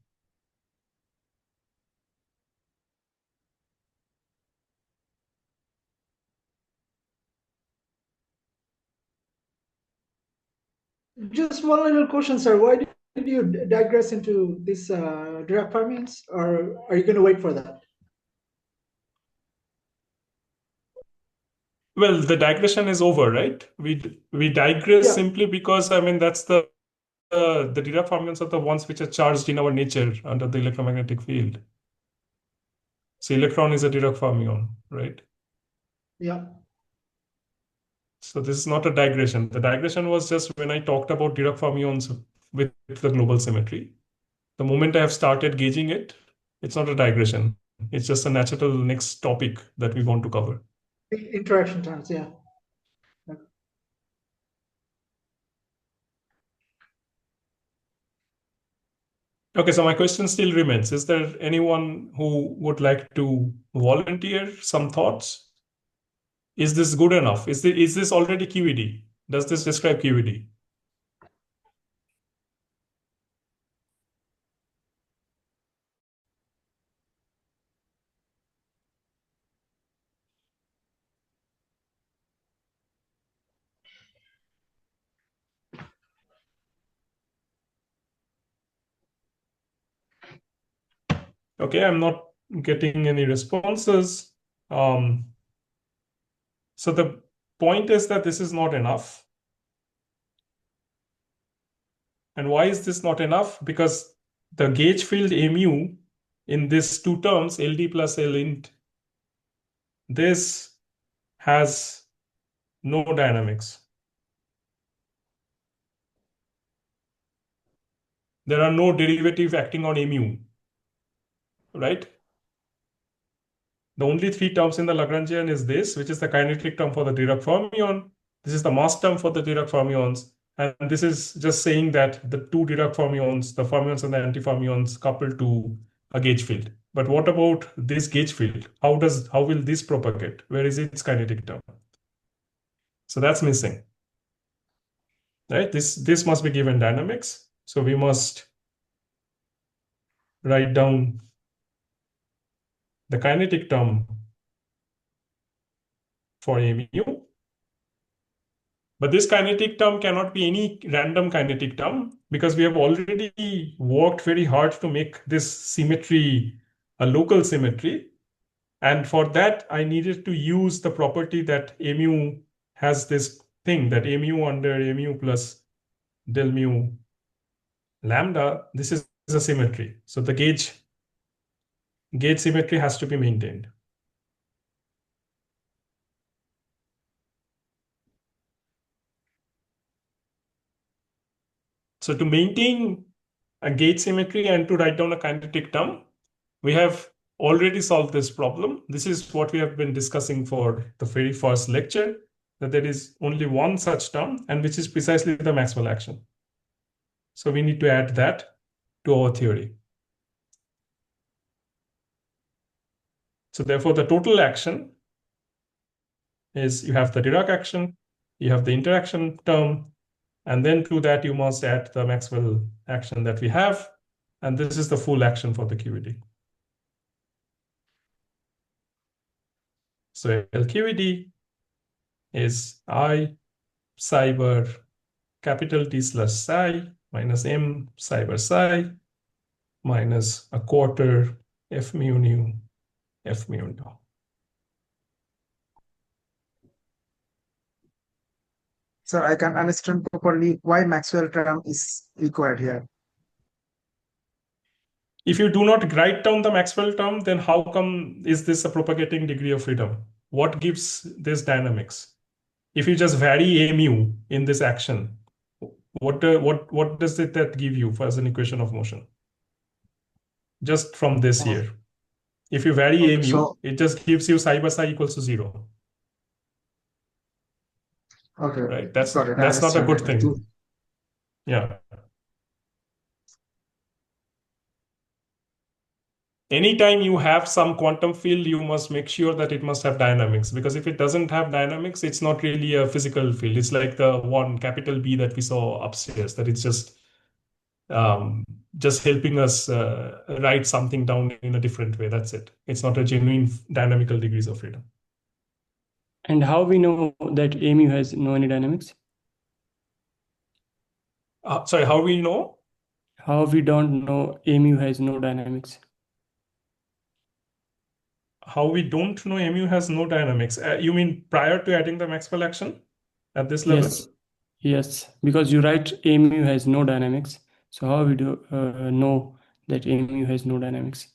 Just one little question, sir. Why did you digress into this Dirac fermions, or are you going to wait for that? Well, the digression is over, right? We digress Yeah. simply because, I mean, that's the Dirac fermions are the ones which are charged in our nature under the electromagnetic field. So electron is a Dirac fermion, right? Yeah. So this is not a digression. The digression was just when I talked about Dirac fermions with the global symmetry. The moment I have started gauging it, it's not a digression. It's just a natural next topic that we want to cover. Interaction terms, yeah. Okay, so my question still remains. Is there anyone who would like to volunteer some thoughts? Is this good enough? Is this already QED? Does this describe QED? Okay, I'm not getting any responses. So the point is that this is not enough. And why is this not enough? Because the gauge field mu in these two terms, LD plus L int, this has no dynamics. There are no derivative acting on mu, right? The only three terms in the Lagrangian is this, which is the kinetic term for the Dirac fermion. This is the mass term for the Dirac fermions. And this is just saying that the two Dirac fermions, the fermions and the antifermions, couple to a gauge field. But what about this gauge field? How will this propagate? Where is its kinetic term? So that's missing, right? This must be given dynamics. So we must write down the kinetic term for mu. But this kinetic term cannot be any random kinetic term because we have already worked very hard to make this symmetry a local symmetry. And for that, I needed to use the property that mu has this thing, that mu under mu plus del mu lambda, this is a symmetry. So the gauge symmetry has to be maintained. So to maintain a gauge symmetry and to write down a kinetic term, we have already solved this problem. This is what we have been discussing for the very first lecture, that there is only one such term, and which is precisely the Maxwell action. So we need to add that to our theory. So therefore, the total action is you have the Dirac action, you have the interaction term, and then to that you must add the Maxwell action that we have. And this is the full action for the QED. So LQED is I psi bar capital T slash psi minus m psi bar psi minus a quarter f mu nu f mu nu. So I can understand properly why Maxwell term is required here. If you do not write down the Maxwell term, then how come is this a propagating degree of freedom? What gives this dynamics? If you just vary a mu in this action, what does it that give you as an equation of motion? Just from this here. If you vary a Okay, mu, so it just gives you psi by psi equals to 0. okay, Right? That's got it. I not a understand good it. thing. Yeah. Anytime you have some quantum field, you must make sure that it must have dynamics, because if it doesn't have dynamics, it's not really a physical field. It's like the one capital B that we saw upstairs, that it's just helping us write something down in a different way. That's it. It's not a genuine dynamical degrees of freedom. And how we know that mu has no any dynamics? Sorry, how we know? How we don't know mu has no dynamics? How we don't know mu has no dynamics? You mean prior to adding the Maxwell action at this level? Yes, because you write mu has no dynamics. So how we do know that mu has no dynamics?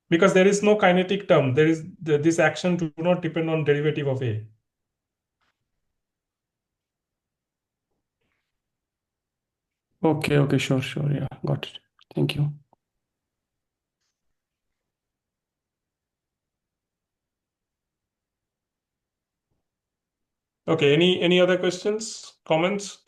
Because there is no kinetic term. There is this action do not depend on derivative of A. Okay, sure, yeah, got it. Thank you. Okay, any other questions, comments?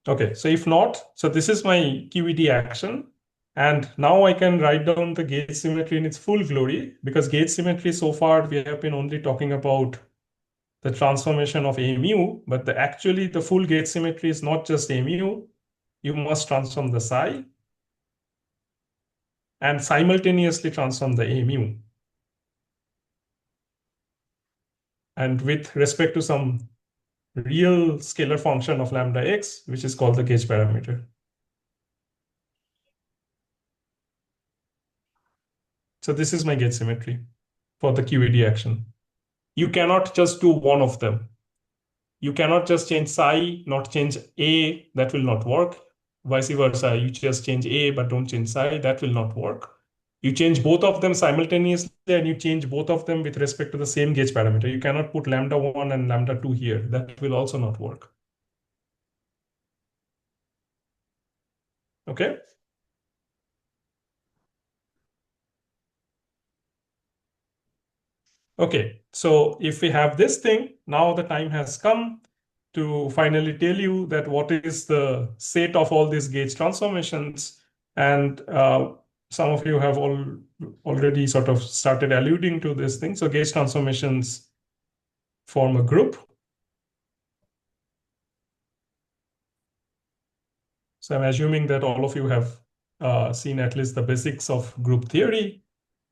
Okay, so if not, so this is my QED action. And now I can write down the gauge symmetry in its full glory, because gauge symmetry so far we have been only talking about the transformation of a mu, but actually the full gauge symmetry is not just a mu. You must transform the psi and simultaneously transform the a mu. And with respect to some real scalar function of lambda x, which is called the gauge parameter. So this is my gauge symmetry for the QED action. You cannot just do one of them. You cannot just change psi, not change A, that will not work. Vice versa, you just change A but don't change psi, that will not work. You change both of them simultaneously and you change both of them with respect to the same gauge parameter. You cannot put lambda 1 and lambda 2 here. That will also not work. Okay? Okay, so if we have this thing, now the time has come to finally tell you that what is the set of all these gauge transformations. And some of you have already sort of started alluding to this thing. So gauge transformations form a group. So I'm assuming that all of you have seen at least the basics of group theory.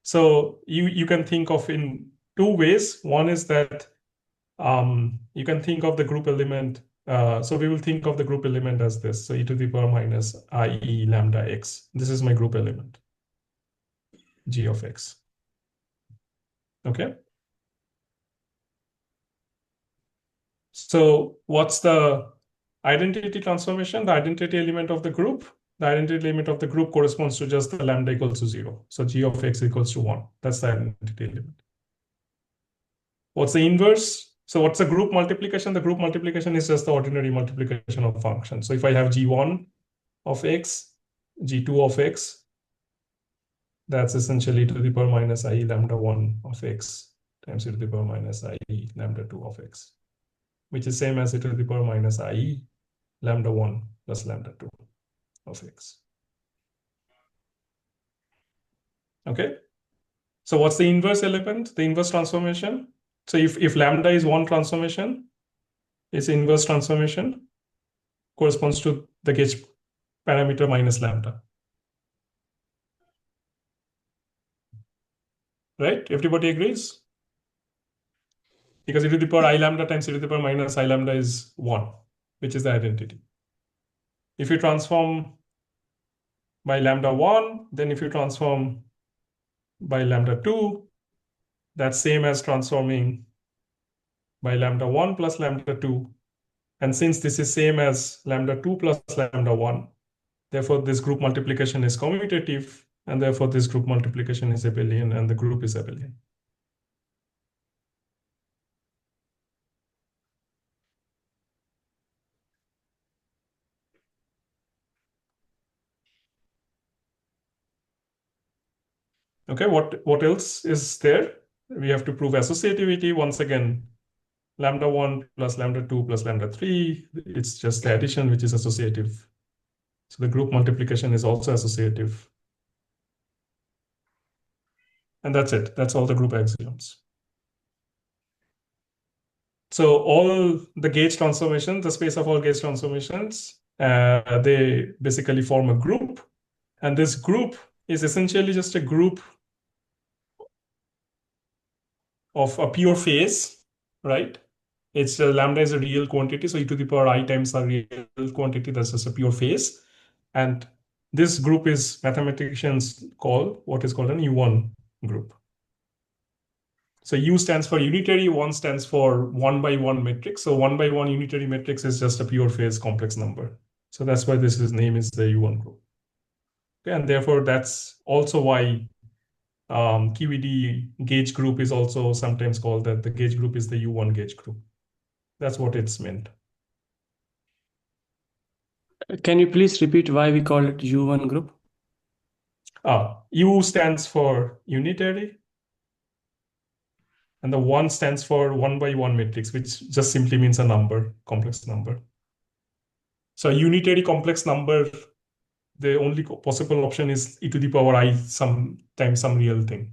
So you can think of in two ways. One is that you can think of the group element. So we will think of the group element as this. So e to the power minus IE lambda x. This is my group element, g of x. Okay. So what's the identity transformation? The identity element of the group. The identity element of the group corresponds to just the lambda equals to 0. So g of x equals to 1. That's the identity element. What's the inverse? So what's the group multiplication? The group multiplication is just the ordinary multiplication of functions. So if I have g1 of x, g2 of x, that's essentially e to the power minus I lambda 1 of x times e to the power minus I lambda 2 of x, which is same as e to the power minus I lambda 1 plus lambda 2 of x. Okay. So what's the inverse element? The inverse transformation. So if lambda is one transformation, its inverse transformation corresponds to the gauge parameter minus lambda. Right? Everybody agrees? Because e to the power I lambda times e to the power minus I lambda is 1, which is the identity. If you transform by lambda 1, then if you transform by lambda 2. That's same as transforming by lambda 1 plus lambda 2. And since this is same as lambda 2 plus lambda 1, therefore this group multiplication is commutative, and therefore this group multiplication is abelian, and the group is abelian. Okay, what else is there? We have to prove associativity. Once again, lambda 1 plus lambda 2 plus lambda 3, it's just the addition which is associative. So the group multiplication is also associative. And that's it. That's all the group axioms. So all the gauge transformations, the space of all gauge transformations, they basically form a group. And this group is essentially just a group of a pure phase, right? It's lambda is a real quantity, so e to the power I times a real quantity. That's just a pure phase, and this group is mathematicians call what is called an U1 group. So U stands for unitary, 1 stands for 1 by 1 matrix. So 1 by 1 unitary matrix is just a pure phase complex number. So that's why this name is the U1 group. Okay, and therefore that's also why QED gauge group is also sometimes called that the gauge group is the U1 gauge group. That's what it's meant. Can you please repeat why we call it U1 group? U stands for unitary, and the 1 stands for 1 by 1 matrix, which just simply means a number, complex number. So a unitary complex number, the only possible option is e to the power I times some real thing,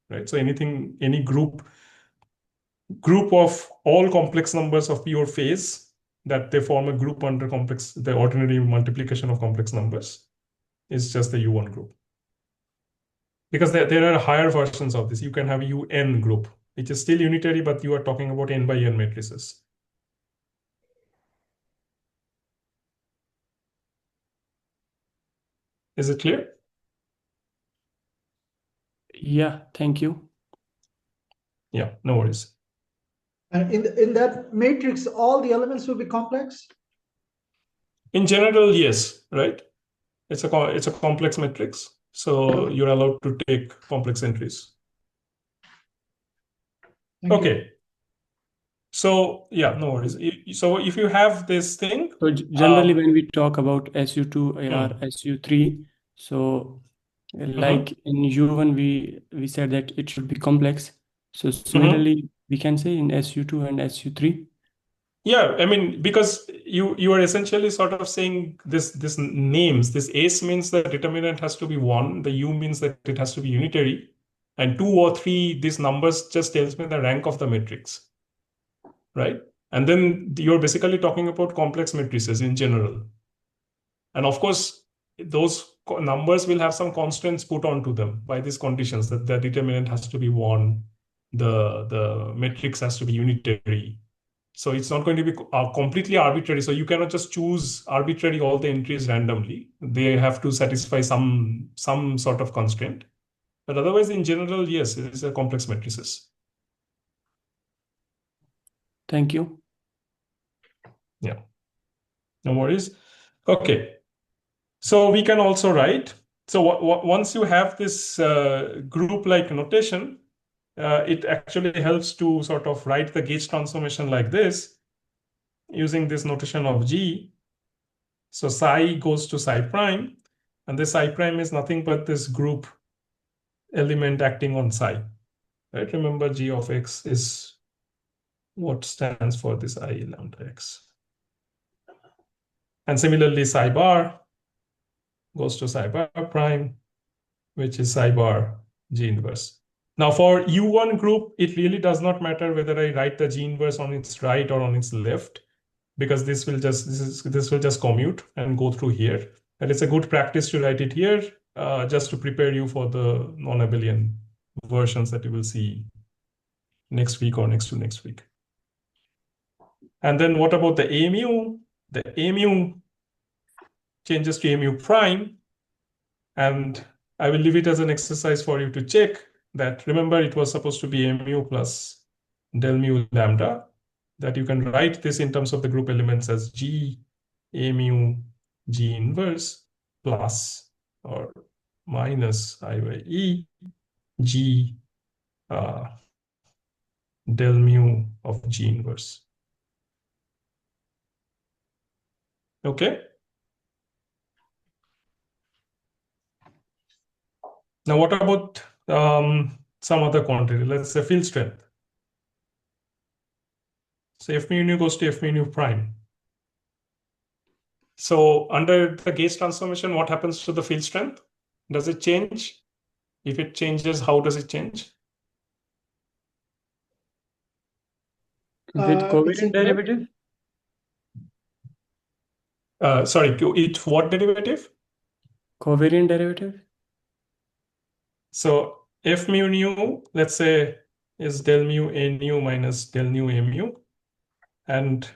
right? So anything, any group of all complex numbers of pure phase that they form a group under complex, the ordinary multiplication of complex numbers is just the U1 group. Because there are higher versions of this. You can have UN group, which is still unitary, but you are talking about n by n matrices. Is it clear? Yeah, thank you. Yeah, no worries. And in that matrix, all the elements will be complex? In general, yes, right? It's a complex matrix, so you're allowed to take complex entries. Thank you. Okay. So yeah, no worries. So if you have this thing, So generally, when we talk about SU2 or SU3, so like in U1, we said that it should be complex. So similarly, we can say in SU2 and SU3. Yeah, I mean, because you are essentially sort of saying this names, this S means the determinant has to be 1, the U means that it has to be unitary, and 2 or 3, these numbers just tells me the rank of the matrix, right? And then you're basically talking about complex matrices in general. And of course, those numbers will have some constants put onto them by these conditions, that the determinant has to be 1, the matrix has to be unitary. So it's not going to be completely arbitrary. So you cannot just choose arbitrary all the entries randomly. They have to satisfy some sort of constraint. But otherwise, in general, yes, it is a complex matrices. Thank you. Yeah, no worries. Okay, so we can also write. So once you have this group-like notation, it actually helps to sort of write the gauge transformation like this, using this notation of G. So psi goes to psi prime, and this psi prime is nothing but this group element acting on psi, right? Remember, G of X is what stands for this I lambda X. And similarly, psi bar goes to psi bar prime, which is psi bar G inverse. Now for U1 group, it really does not matter whether I write the G inverse on its right or on its left, because this will just commute and go through here. And it's a good practice to write it here, just to prepare you for the non-abelian versions that you will see next week or next to next week. And then what about the AMU? The AMU changes to AMU prime, and I will leave it as an exercise for you to check that, remember, it was supposed to be mu plus del mu lambda, that you can write this in terms of the group elements as G A mu G inverse plus or minus I by E G del mu of G inverse. Okay. Now, what about some other quantity? Let's say field strength. So F mu nu goes to F mu nu prime. So under the gauge transformation, what happens to the field strength? Does it change? If it changes, how does it change? With covariant It's in derivative? Sorry, what derivative? Covariant derivative? So F mu nu, let's say, is del mu A nu minus del mu A mu. And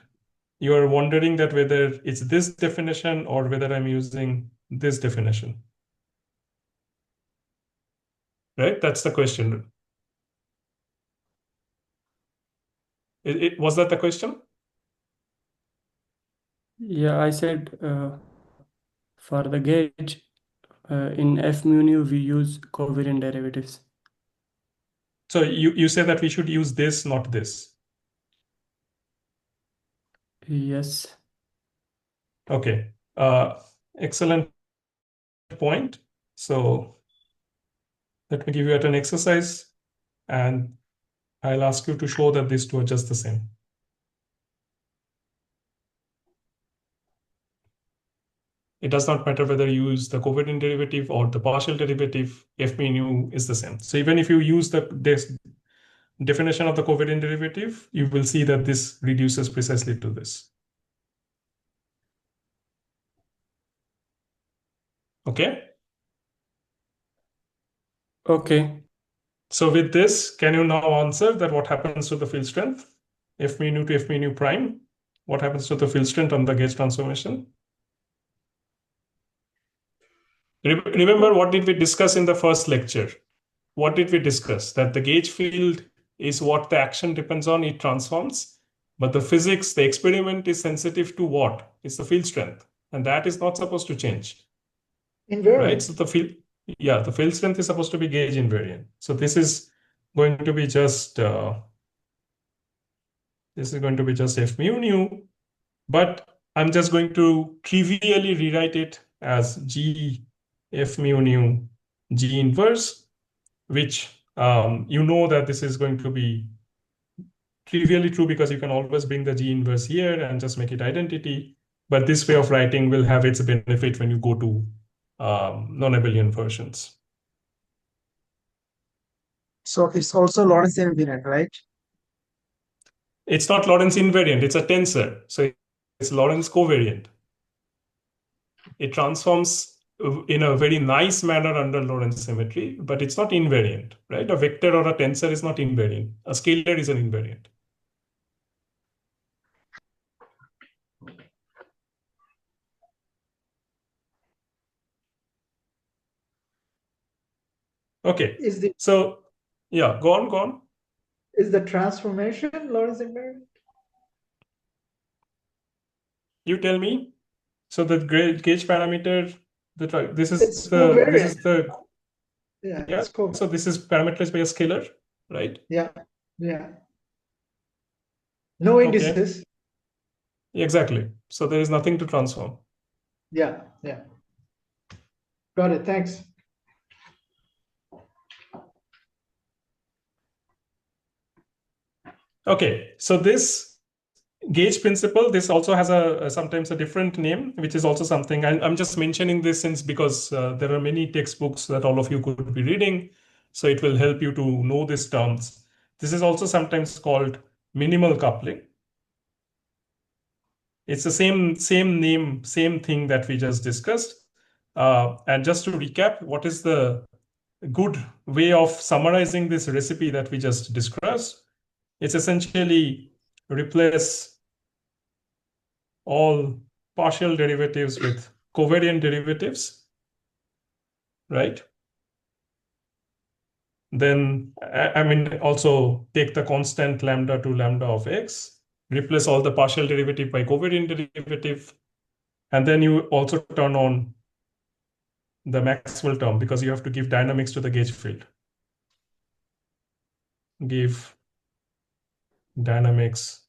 you are wondering that whether it's this definition or whether I'm using this definition. Right? That's the question. Was that the question? Yeah, I said for the gauge, in F mu nu we use covariant derivatives. So you say that we should use this, not this. Yes. Okay. Excellent point. So let me give you an exercise, and I'll ask you to show that these two are just the same. It does not matter whether you use the covariant derivative or the partial derivative, F mu nu is the same. So even if you use this definition of the covariant derivative, you will see that this reduces precisely to this. Okay? Okay. So with this, can you now answer that what happens to the field strength? F mu nu to F mu nu prime. What happens to the field strength on the gauge transformation? Remember, what did we discuss in the first lecture? What did we discuss? That the gauge field is what the action depends on, it transforms. But the physics, the experiment is sensitive to what? It's the field strength. And that is not supposed to change. invariant. Right? So the field strength is supposed to be gauge invariant. So this is going to be just F mu nu, but I'm just going to trivially rewrite it as G F mu nu G inverse, which you know that this is going to be trivially true because you can always bring the G inverse here and just make it identity. But this way of writing will have its benefit when you go to non-abelian versions. So it's also Lorentz invariant, right? It's not Lorentz invariant, it's a tensor. So it's Lorentz covariant. It transforms in a very nice manner under Lorentz symmetry, but it's not invariant, right? A vector or a tensor is not invariant. A scalar is an invariant. Okay. So yeah, go on. Is the transformation Lorentz invariant? You tell me. So the gauge parameter, this is It's the Yeah, yeah. it's covariant. So this is parameterized by a scalar, right? Yeah. No Okay. indices. Exactly. So there is nothing to transform. Yeah. Got it. Thanks. Okay. So this gauge principle, this also has sometimes a different name, which is also something. I'm just mentioning this because there are many textbooks that all of you could be reading. So it will help you to know these terms. This is also sometimes called minimal coupling. It's the same name, same thing that we just discussed. And just to recap, what is the good way of summarizing this recipe that we just discussed? It's essentially replace all partial derivatives with covariant derivatives, right? Then, I mean, also take the constant lambda to lambda of x, replace all the partial derivative by covariant derivative, and then you also turn on the Maxwell term because you have to give dynamics to the gauge field. Give dynamics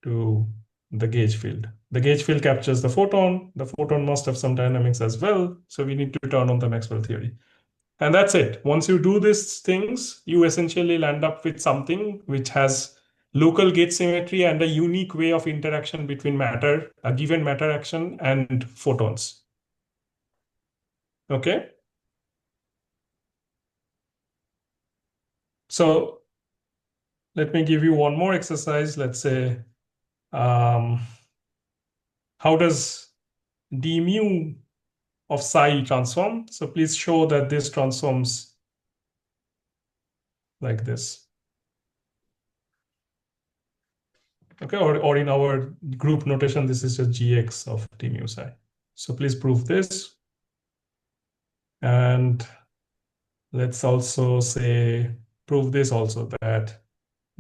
to the gauge field. The gauge field captures the photon. The photon must have some dynamics as well. So we need to turn on the Maxwell theory. And that's it. Once you do these things, you essentially land up with something which has local gauge symmetry and a unique way of interaction between matter, a given matter action, and photons. Okay? So let me give you one more exercise. Let's say, how does d mu of psi transform? So please show that this transforms like this. Okay, or in our group notation, this is just gx of d mu psi. So please prove this. And let's also say, prove this also, that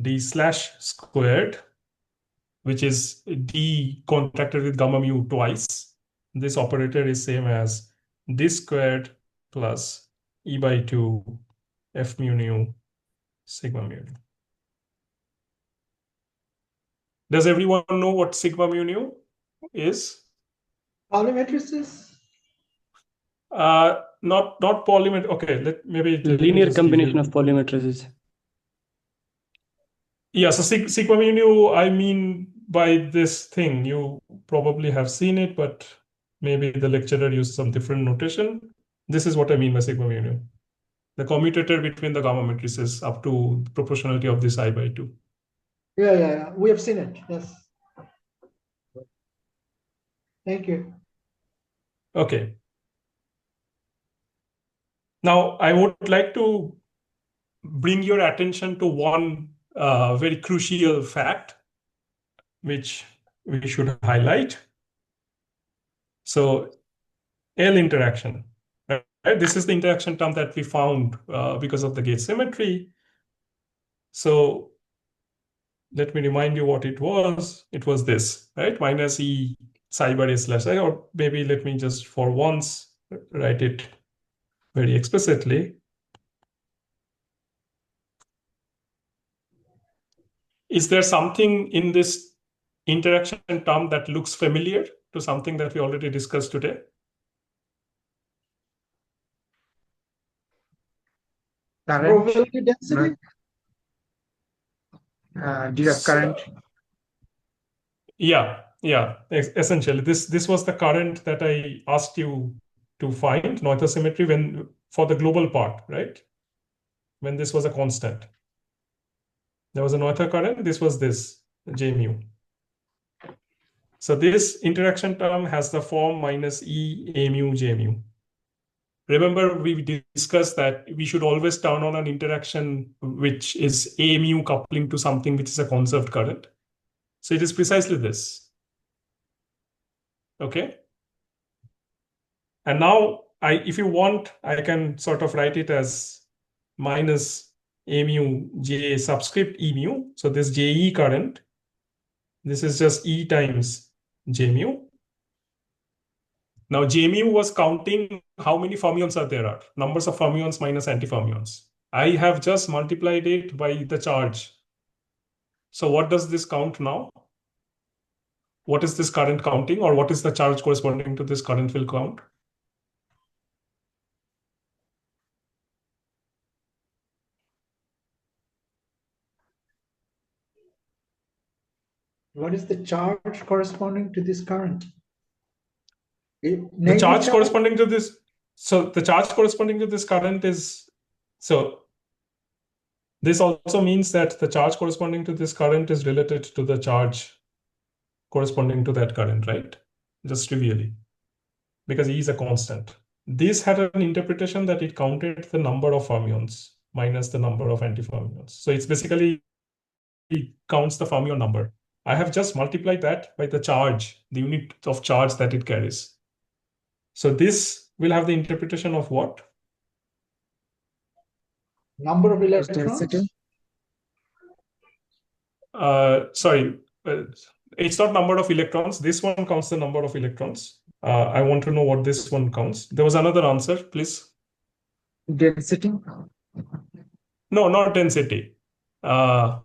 d slash squared, which is d contracted with gamma mu twice, this operator is same as d squared plus e by 2 f mu nu sigma mu nu. Does everyone know what sigma mu nu is? Polymetrics? Not polymet. Okay, let me Linear just give combination you. of polymetrics. Yeah, so sigma mu nu, I mean by this thing, you probably have seen it, but maybe the lecturer used some different notation. This is what I mean by sigma mu nu. The commutator between the gamma matrices up to proportionality of this I by 2. Yeah. We have seen it. Yes. Thank you. Okay. Now, I would like to bring your attention to one very crucial fact, which we should highlight. So, L interaction. Right? This is the interaction term that we found because of the gauge symmetry. So, let me remind you what it was. It was this, right? Minus E psi bar A slash I, or maybe let me just for once write it very explicitly. Is there something in this interaction term that looks familiar to something that we already discussed today? Current, Probability density? do you have current? Yeah, essentially. This was the current that I asked you to find, Noether symmetry, when for the global part, right? When this was a constant. There was a Noether current, this was this, J mu. So this interaction term has the form minus E A mu J mu. Remember, we discussed that we should always turn on an interaction which is A mu coupling to something which is a conserved current. So it is precisely this. Okay. And now, if you want, I can sort of write it as minus A mu J subscript E mu. So this JE current, this is just E times J mu. Now, J mu was counting how many fermions there are, numbers of fermions minus antifermions. I have just multiplied it by the charge. So what does this count now? What is this current counting, or what is the charge corresponding to this current will count? What is the charge corresponding to this current? The charge corresponding to this, so the charge corresponding to this current is, so this also means that the charge corresponding to this current is related to the charge corresponding to that current, right? Just trivially, because E is a constant. This had an interpretation that it counted the number of fermions minus the number of antifermions. So it's basically, it counts the fermion number. I have just multiplied that by the charge, the unit of charge that it carries. So this will have the interpretation of what? Number of Density. electrons? Sorry, it's not number of electrons. This one counts the number of electrons. I want to know what this one counts. There was another answer, please. Density. No, not density. The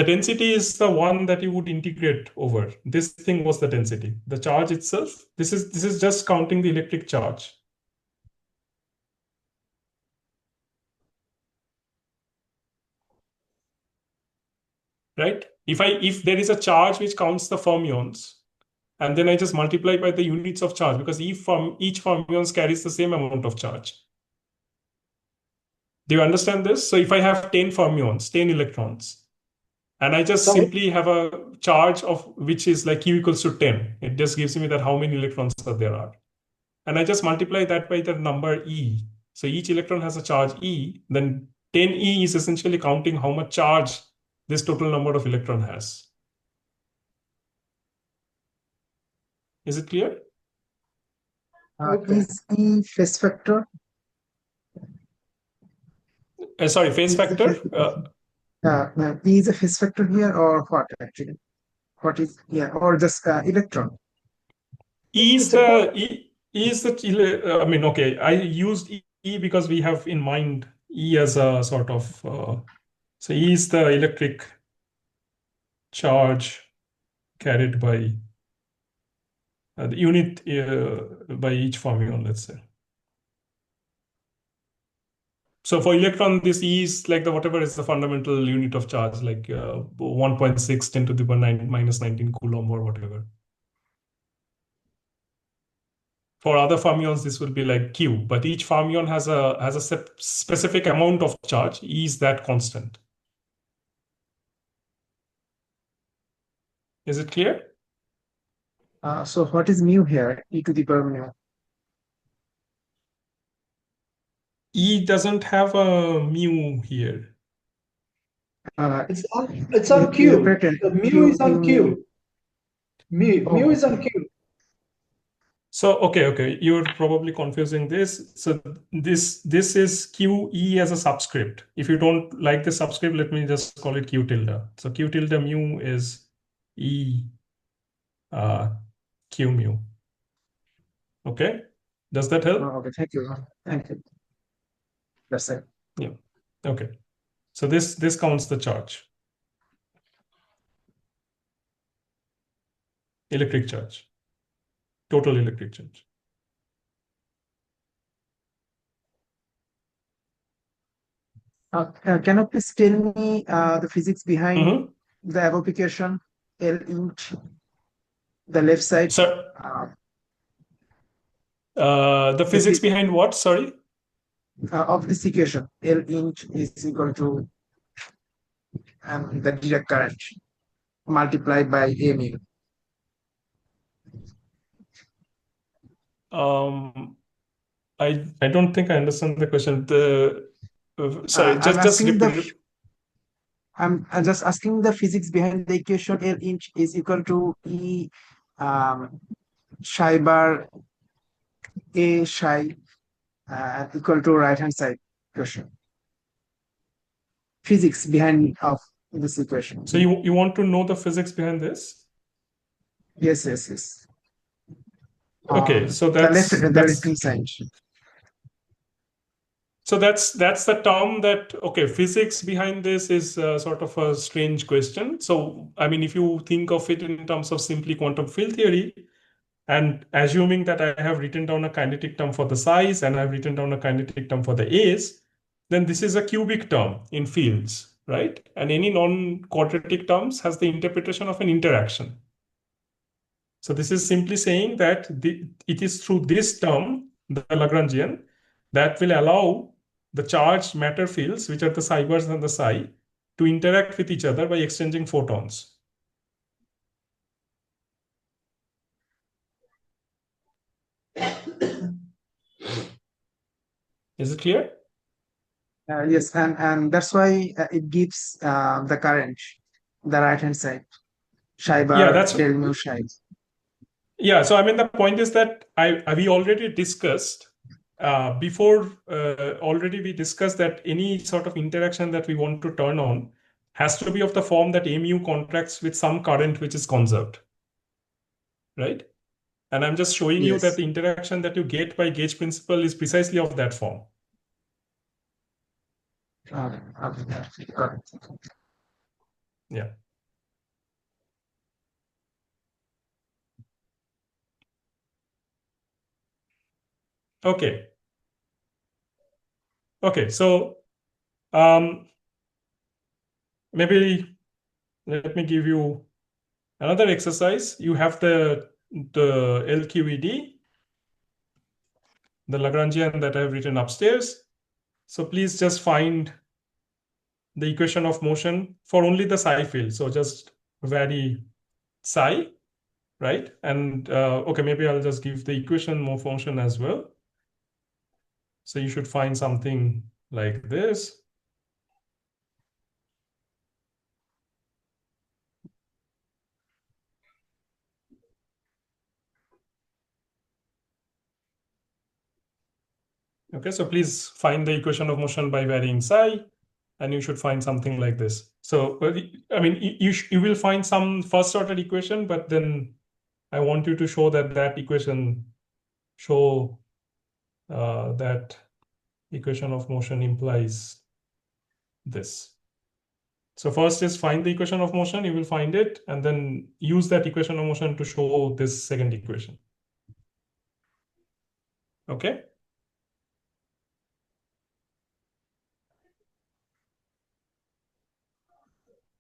density is the one that you would integrate over. This thing was the density. The charge itself, this is just counting the electric charge. Right? If there is a charge which counts the fermions, and then I just multiply by the units of charge, because each fermions carries the same amount of charge. Do you understand this? So if I have 10 fermions, 10 electrons, and I just simply have a charge of which is like Q equals to 10, it just gives me that how many electrons there are. And I just multiply that by the number E. So each electron has a charge E, then 10E is essentially counting how much charge this total number of electron has. Is it clear? Is E phase factor? Sorry, phase factor? E is a phase factor here, or what actually? What is, yeah, or just electron? E is the, I mean, okay, I used E because we have in mind E as a sort of, so E is the electric charge carried by the unit by each fermion, let's say. So for electron, this E is like the whatever is the fundamental unit of charge, like 1.6 10 to the power minus 19 coulomb or whatever. For other fermions, this will be like Q, but each fermion has a specific amount of charge. E is that constant. Is it clear? So what is mu here? E to the power mu. E doesn't have a mu here. It's on Q. The mu is on Q. Mu is on Q. So okay, you're probably confusing this. So this is QE as a subscript. If you don't like the subscript, let me just call it Q tilde. So Q tilde mu is E Q mu. Okay, does that help? Okay, thank you. Thank you. That's it. Yeah. Okay. So this counts the charge. Electric charge. Total electric charge. Can you please tell me the physics behind the above equation, L inch, the left side? So, the physics behind what? Sorry? Of this equation, L inch is equal to the direct current multiplied by A mu. I don't think I understand the question. Sorry, I'm just asking the physics behind the equation L inch is equal to E psi bar A psi equal to right hand side equation. Physics behind of this equation. So you want to know the physics behind this? Yes. Okay, so that's the left side. So that's the term that, okay, physics behind this is sort of a strange question. So, I mean, if you think of it in terms of simply quantum field theory, and assuming that I have written down a kinetic term for the size and I've written down a kinetic term for the A's, then this is a cubic term in fields, right? And any non-quadratic terms has the interpretation of an interaction. So this is simply saying that it is through this term, the Lagrangian, that will allow the charged matter fields, which are the psi bars and the psi, to interact with each other by exchanging photons. Is it clear? Yes, and that's why it gives the current, the right hand side, psi bar del mu psi. Yeah, so I mean the point is that we already discussed before already we discussed that any sort of interaction that we want to turn on has to be of the form that mu contracts with some current which is conserved, right? And I'm just showing you that Yes. the interaction that you get by gauge principle is precisely of that form. Okay. Got it. Yeah. Okay. Okay. So maybe let me give you another exercise. You have the LQED, the Lagrangian that I've written upstairs. So please just find the equation of motion for only the psi field. So just vary psi, right? And okay, maybe I'll just give the equation of motion as well. So you should find something like this. Okay, so please find the equation of motion by varying psi, and you should find something like this. So, I mean, you will find some first order equation, but then I want you to show that equation that equation of motion implies this. So first is find the equation of motion, you will find it, and then use that equation of motion to show this second equation. Okay.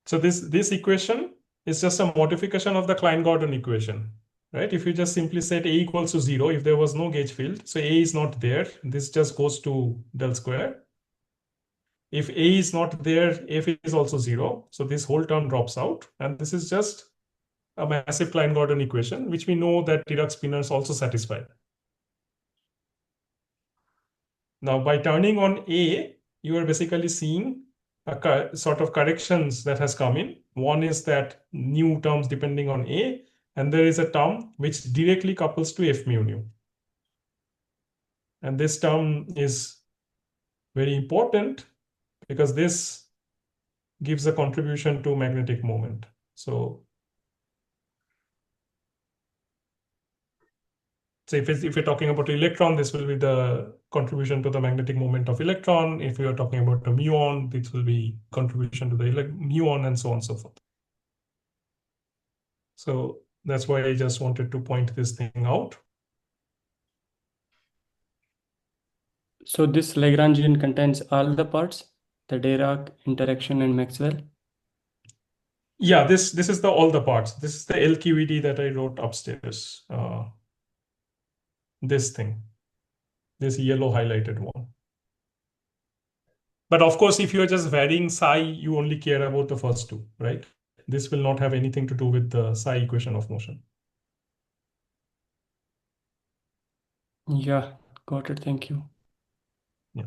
So this equation is just a modification of the Klein-Gordon equation, right? If you just simply set A equals to 0, if there was no gauge field, so A is not there, this just goes to del square. If A is not there, F is also 0. So this whole term drops out. And this is just a massive Klein-Gordon equation, which we know that Dirac spinors also satisfy. Now, by turning on A, you are basically seeing a sort of corrections that has come in. One is that new terms depending on A, and there is a term which directly couples to F mu nu. And this term is very important because this gives a contribution to magnetic moment. So if you're talking about electron, this will be the contribution to the magnetic moment of electron. If you are talking about the muon, this will be contribution to the muon, and so on and so forth. So that's why I just wanted to point this thing out. So this Lagrangian contains all the parts, the Dirac, interaction, and Maxwell. Yeah, this is all the parts. This is the LQED that I wrote upstairs. This thing, this yellow highlighted one. But of course, if you're just varying psi, you only care about the first two, right? This will not have anything to do with the psi equation of motion. Yeah, got it. Thank you. Yeah.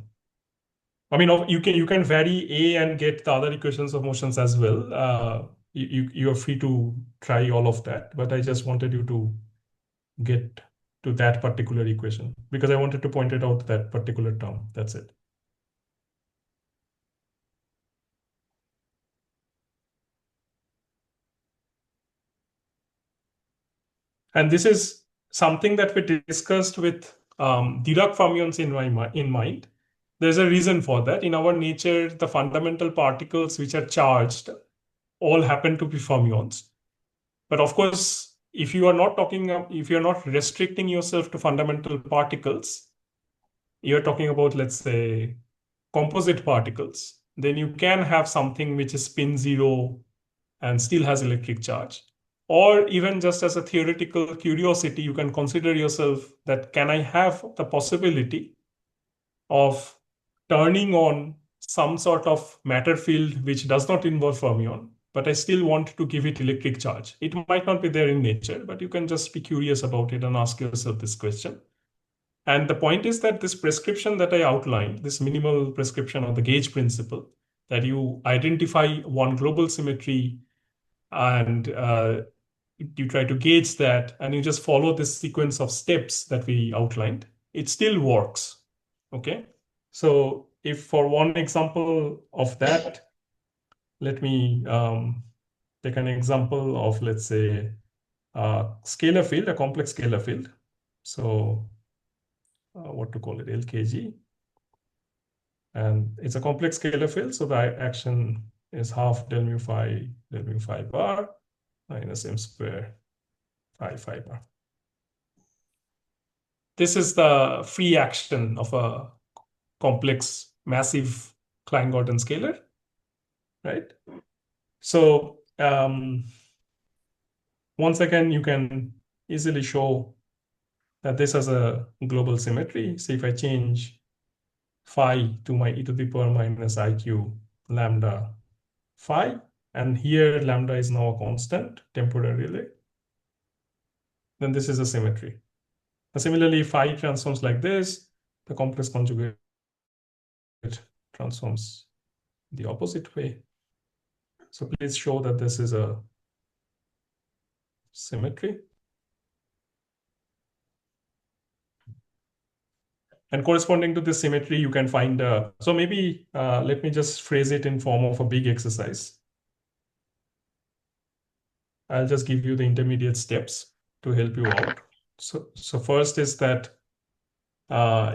I mean, you can vary A and get the other equations of motions as well. You are free to try all of that, but I just wanted you to get to that particular equation because I wanted to point it out that particular term. That's it. And this is something that we discussed with Dirac fermions in mind. There's a reason for that. In our nature, the fundamental particles which are charged all happen to be fermions. But of course, if you are not restricting yourself to fundamental particles, you're talking about, let's say, composite particles, then you can have something which is spin zero and still has electric charge. Or even just as a theoretical curiosity, you can consider yourself that can I have the possibility of turning on some sort of matter field which does not involve fermion, but I still want to give it electric charge. It might not be there in nature, but you can just be curious about it and ask yourself this question. And the point is that this prescription that I outlined, this minimal prescription of the gauge principle, that you identify one global symmetry and you try to gauge that and you just follow this sequence of steps that we outlined, it still works. Okay, so if for one example of that, let me take an example of, let's say, a scalar field, a complex scalar field. So what to call it, LKG. And it's a complex scalar field, so the action is half del mu phi bar minus m square phi bar. This is the free action of a complex massive Klein-Gordon scalar, right? So once again, you can easily show that this has a global symmetry. So if I change phi to my e to the power minus iq lambda phi, and here lambda is now a constant temporarily, then this is a symmetry. Similarly, phi transforms like this, the complex conjugate transforms the opposite way. So please show that this is a symmetry. And corresponding to this symmetry, you can find, so maybe let me just phrase it in form of a big exercise. I'll just give you the intermediate steps to help you out. So first is that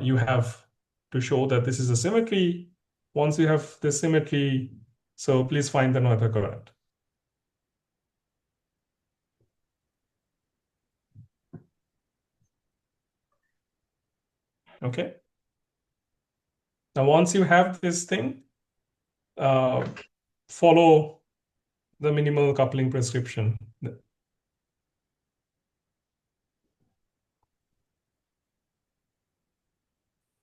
you have to show that this is a symmetry. Once you have this symmetry, so please find the Noether current. Okay. Now, once you have this thing, follow the minimal coupling prescription.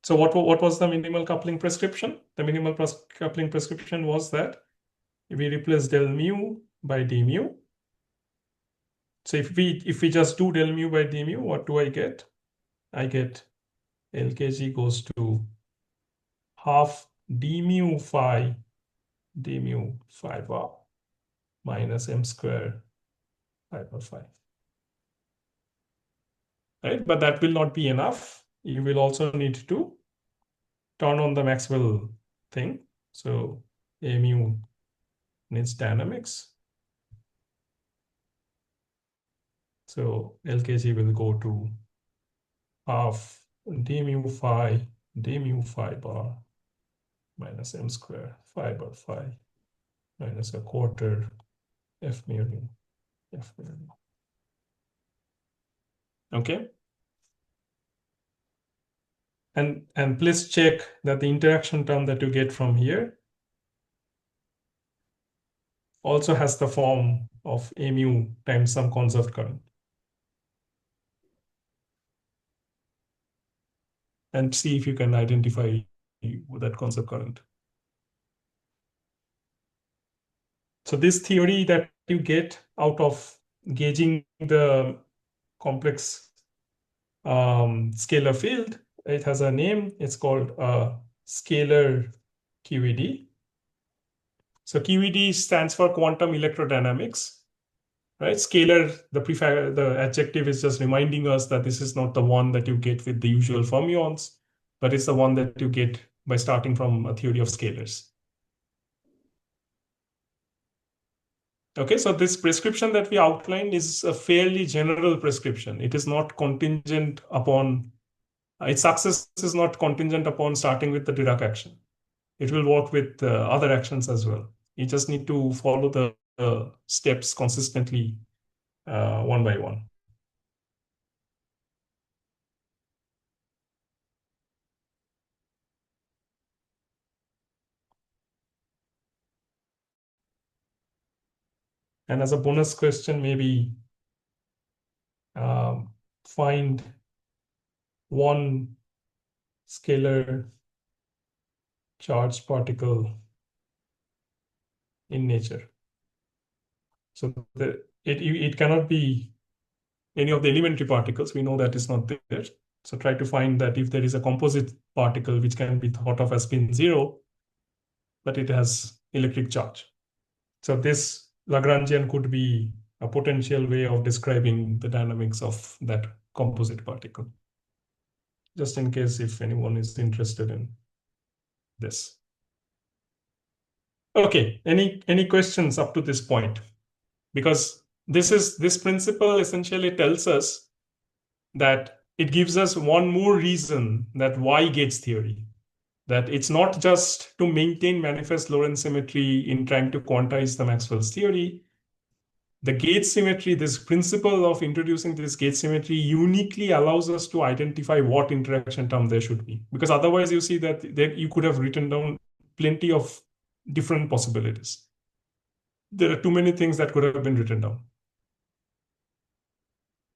So what was the minimal coupling prescription? The minimal coupling prescription was that we replace del mu by d mu. So if we just do del mu by d mu, what do I get? I get LKG goes to half d mu phi bar minus m square phi bar phi. Right? But that will not be enough. You will also need to turn on the Maxwell thing. So A mu needs dynamics. So LKG will go to half d mu phi bar minus m square phi bar phi minus a quarter f mu f mu. Okay. And please check that the interaction term that you get from here also has the form of A mu times some conserved current. And see if you can identify that conserved current. So this theory that you get out of gauging the complex scalar field, it has a name. It's called scalar QED. So QED stands for quantum electrodynamics, right? Scalar, the adjective is just reminding us that this is not the one that you get with the usual fermions, but it's the one that you get by starting from a theory of scalars. Okay, so this prescription that we outlined is a fairly general prescription. It is not contingent upon, its success is not contingent upon starting with the Dirac action. It will work with other actions as well. You just need to follow the steps consistently one by one. And as a bonus question, maybe find one scalar charged particle in nature. So it cannot be any of the elementary particles. We know that is not there. So try to find that if there is a composite particle which can be thought of as spin zero, but it has electric charge. So this Lagrangian could be a potential way of describing the dynamics of that composite particle. just in case if anyone is interested in this. Okay, any questions up to this point? Because this principle essentially tells us that it gives us one more reason that why gauge theory, that it's not just to maintain manifest Lorentz symmetry in trying to quantize the Maxwell's theory. The gauge symmetry, this principle of introducing this gauge symmetry uniquely allows us to identify what interaction term there should be. Because otherwise you see that you could have written down plenty of different possibilities. There are too many things that could have been written down.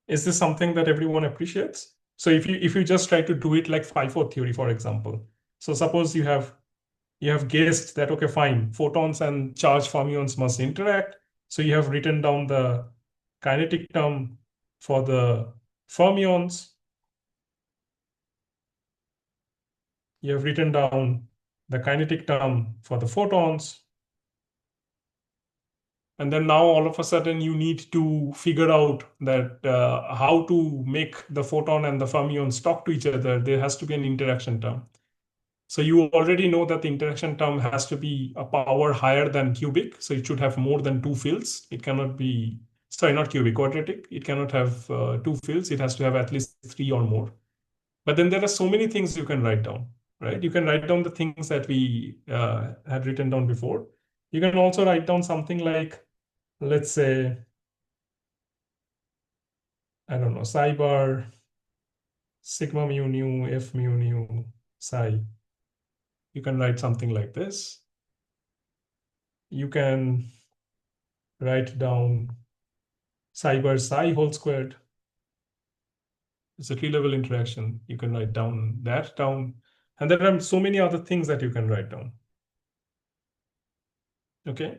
Is this something that everyone appreciates? So if you just try to do it like 5-4 theory, for example. So suppose you have guessed that, okay, fine, photons and charged fermions must interact. So you have written down the kinetic term for the fermions. You have written down the kinetic term for the photons. And then now all of a sudden you need to figure out that how to make the photon and the fermions talk to each other. There has to be an interaction term. So you already know that the interaction term has to be a power higher than cubic. So it should have more than 2 fields. It cannot be, sorry, not cubic, quadratic. It cannot have 2 fields. It has to have at least 3 or more. But then there are so many things you can write down, right? You can write down the things that we had written down before. You can also write down something like, let's say, I don't know, psi bar, sigma mu nu, f mu nu, psi. You can write something like this. You can write down psi bar psi whole squared. It's a tree-level interaction. You can write down that down. And there are so many other things that you can write down. Okay.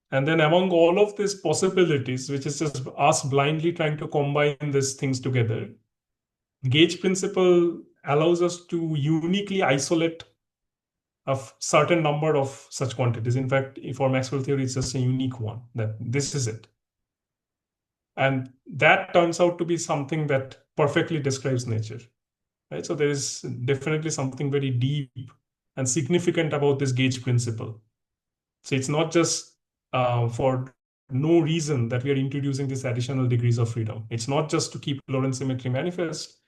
And then among all of these possibilities, which is just us blindly trying to combine these things together, gauge principle allows us to uniquely isolate a certain number of such quantities. In fact, for Maxwell theory, it's just a unique one, that this is it. And that turns out to be something that perfectly describes nature, right? So there is definitely something very deep and significant about this gauge principle. So it's not just for no reason that we are introducing these additional degrees of freedom. It's not just to keep Lorentz symmetry manifest,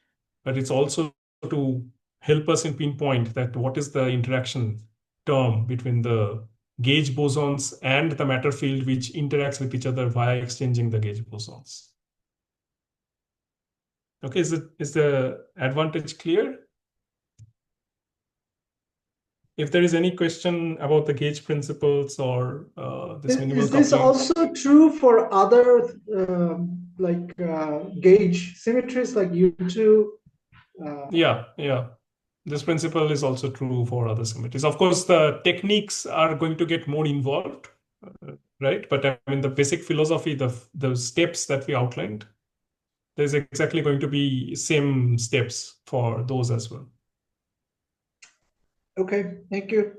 but it's also to help us in pinpoint that what is the interaction term between the gauge bosons and the matter field, which interacts with each other via exchanging the gauge bosons. Okay, is the advantage clear? If there is any question about the gauge principles or this minimal Is this coupling. also true for other gauge symmetries like U2? Yeah. This principle is also true for other symmetries. Of course, the techniques are going to get more involved, right? But I mean, the basic philosophy, the steps that we outlined, there's exactly going to be same steps for those as well. Okay, thank you.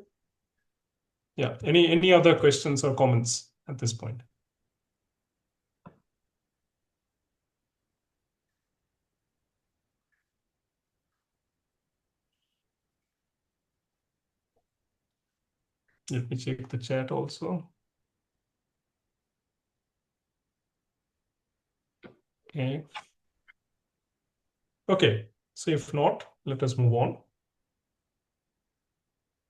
Yeah. Any other questions or comments at this point? Let me check the chat also. Okay. So if not, let us move on.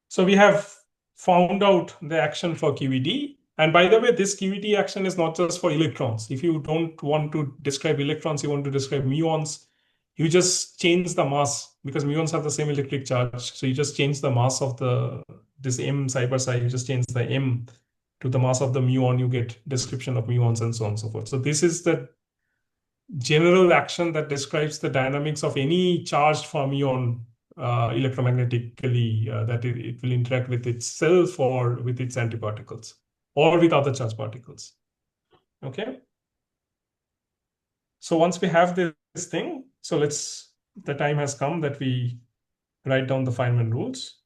So we have found out the action for QED. And by the way, this QED action is not just for electrons. If you don't want to describe electrons, you want to describe muons, you just change the mass, because muons have the same electric charge. So you just change the mass of this M psi bar psi, you just change the M to the mass of the muon, you get description of muons and so on and so forth. So this is the general action that describes the dynamics of any charged fermion electromagnetically, that it will interact with itself or with its antiparticles or with other charged particles. Okay. So once we have this thing, so the time has come that we write down the Feynman rules.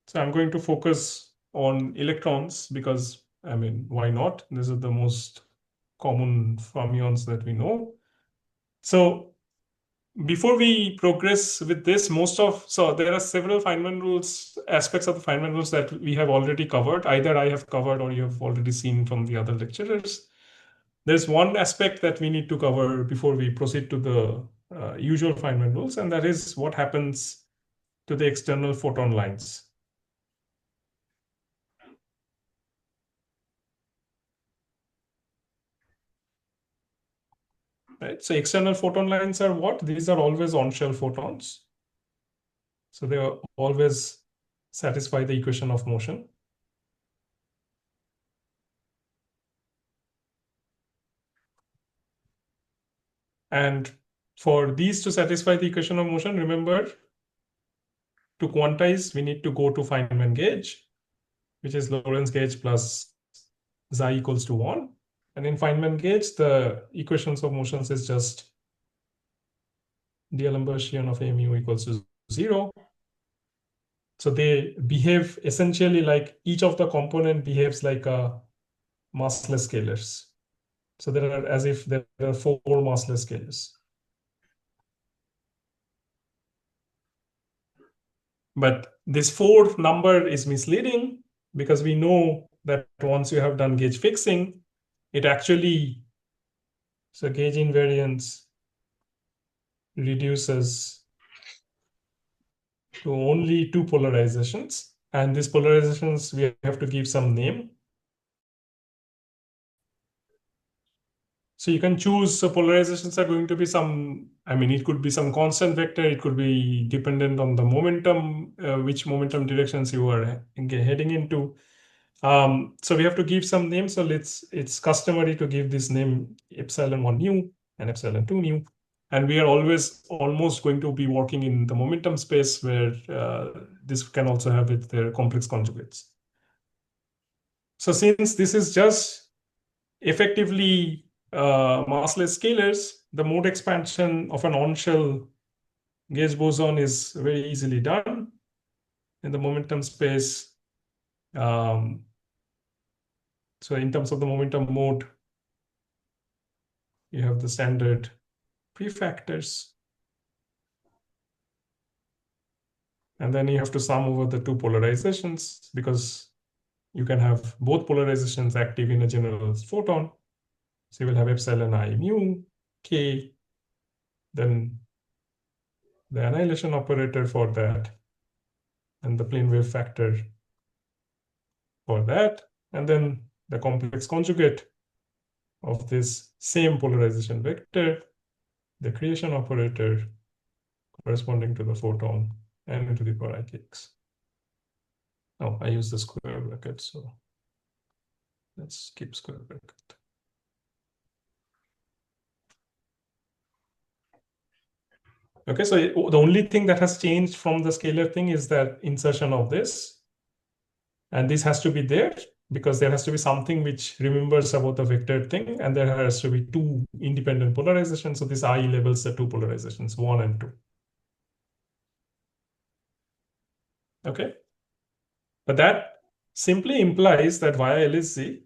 So I'm going to focus on electrons because I mean, why not? These are the most common fermions that we know. So before we progress with this, so there are several Feynman rules, aspects of the Feynman rules that we have already covered. Either I have covered or you have already seen from the other lecturers. There's one aspect that we need to cover before we proceed to the usual Feynman rules, and that is what happens to the external photon lines. Right? So external photon lines are what? These are always on-shell photons. So they always satisfy the equation of motion. And for these to satisfy the equation of motion, remember, to quantize, we need to go to Feynman gauge, which is Lorentz gauge plus xi equals to 1. And in Feynman gauge, the equations of motions is just D'Alembertian of A mu equals to 0. So they behave essentially like each of the component behaves like a massless scalars. So there are as if there are 4 massless scalars. But this 4 number is misleading because we know that once you have done gauge fixing, it actually, so gauge invariance reduces to only 2 polarizations. And these polarizations, we have to give some name. So you can choose, so polarizations are going to be some, I mean, it could be some constant vector, it could be dependent on the momentum, which momentum directions you are heading into. So we have to give some name. So it's customary to give this name epsilon1 nu and epsilon2 nu. And we are always almost going to be working in the momentum space where this can also have their complex conjugates. So since this is just effectively massless scalars, the mode expansion of an on-shell gauge boson is very easily done in the momentum space. So in terms of the momentum mode, you have the standard prefactors. And then you have to sum over the 2 polarizations because you can have both polarizations active in a general photon. So you will have epsilon I mu k, then the annihilation operator for that, and the plane wave factor for that, and then the complex conjugate of this same polarization vector, the creation operator corresponding to the photon, n to the power ikx. Oh, I use the square bracket, so let's skip square bracket. Okay, so the only thing that has changed from the scalar thing is that insertion of this. And this has to be there because there has to be something which remembers about the vector thing. And there has to be 2 independent polarizations. So this I labels the 2 polarizations, 1 and 2. Okay. But that simply implies that via LHC,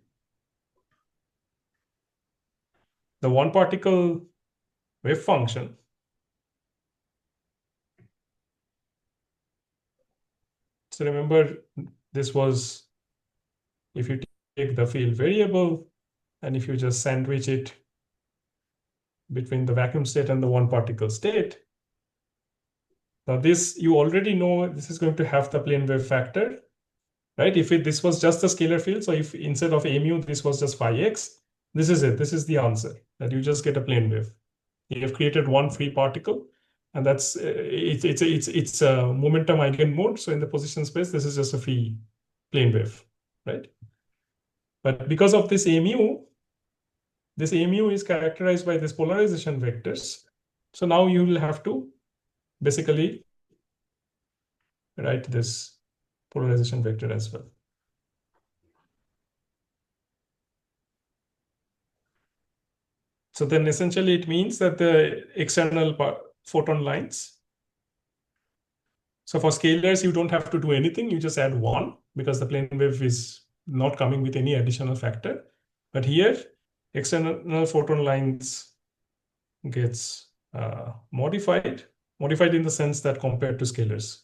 the one particle wave function so remember, this was, if you take the field variable and if you just sandwich it between the vacuum state and the one particle state. Now this, you already know this is going to have the plane wave factor, right? If this was just a scalar field, so if instead of a mu, this was just phi x, this is it. This is the answer, that you just get a plane wave. You have created one free particle, and that's it's a momentum eigenmode. So in the position space, this is just a free plane wave, right? But because of this mu is characterized by this polarization vectors. So now you will have to basically write this polarization vector as well. So then essentially it means that the external photon lines. So for scalars, you don't have to do anything. You just add 1 because the plane wave is not coming with any additional factor. But here, external photon lines gets modified in the sense that compared to scalars.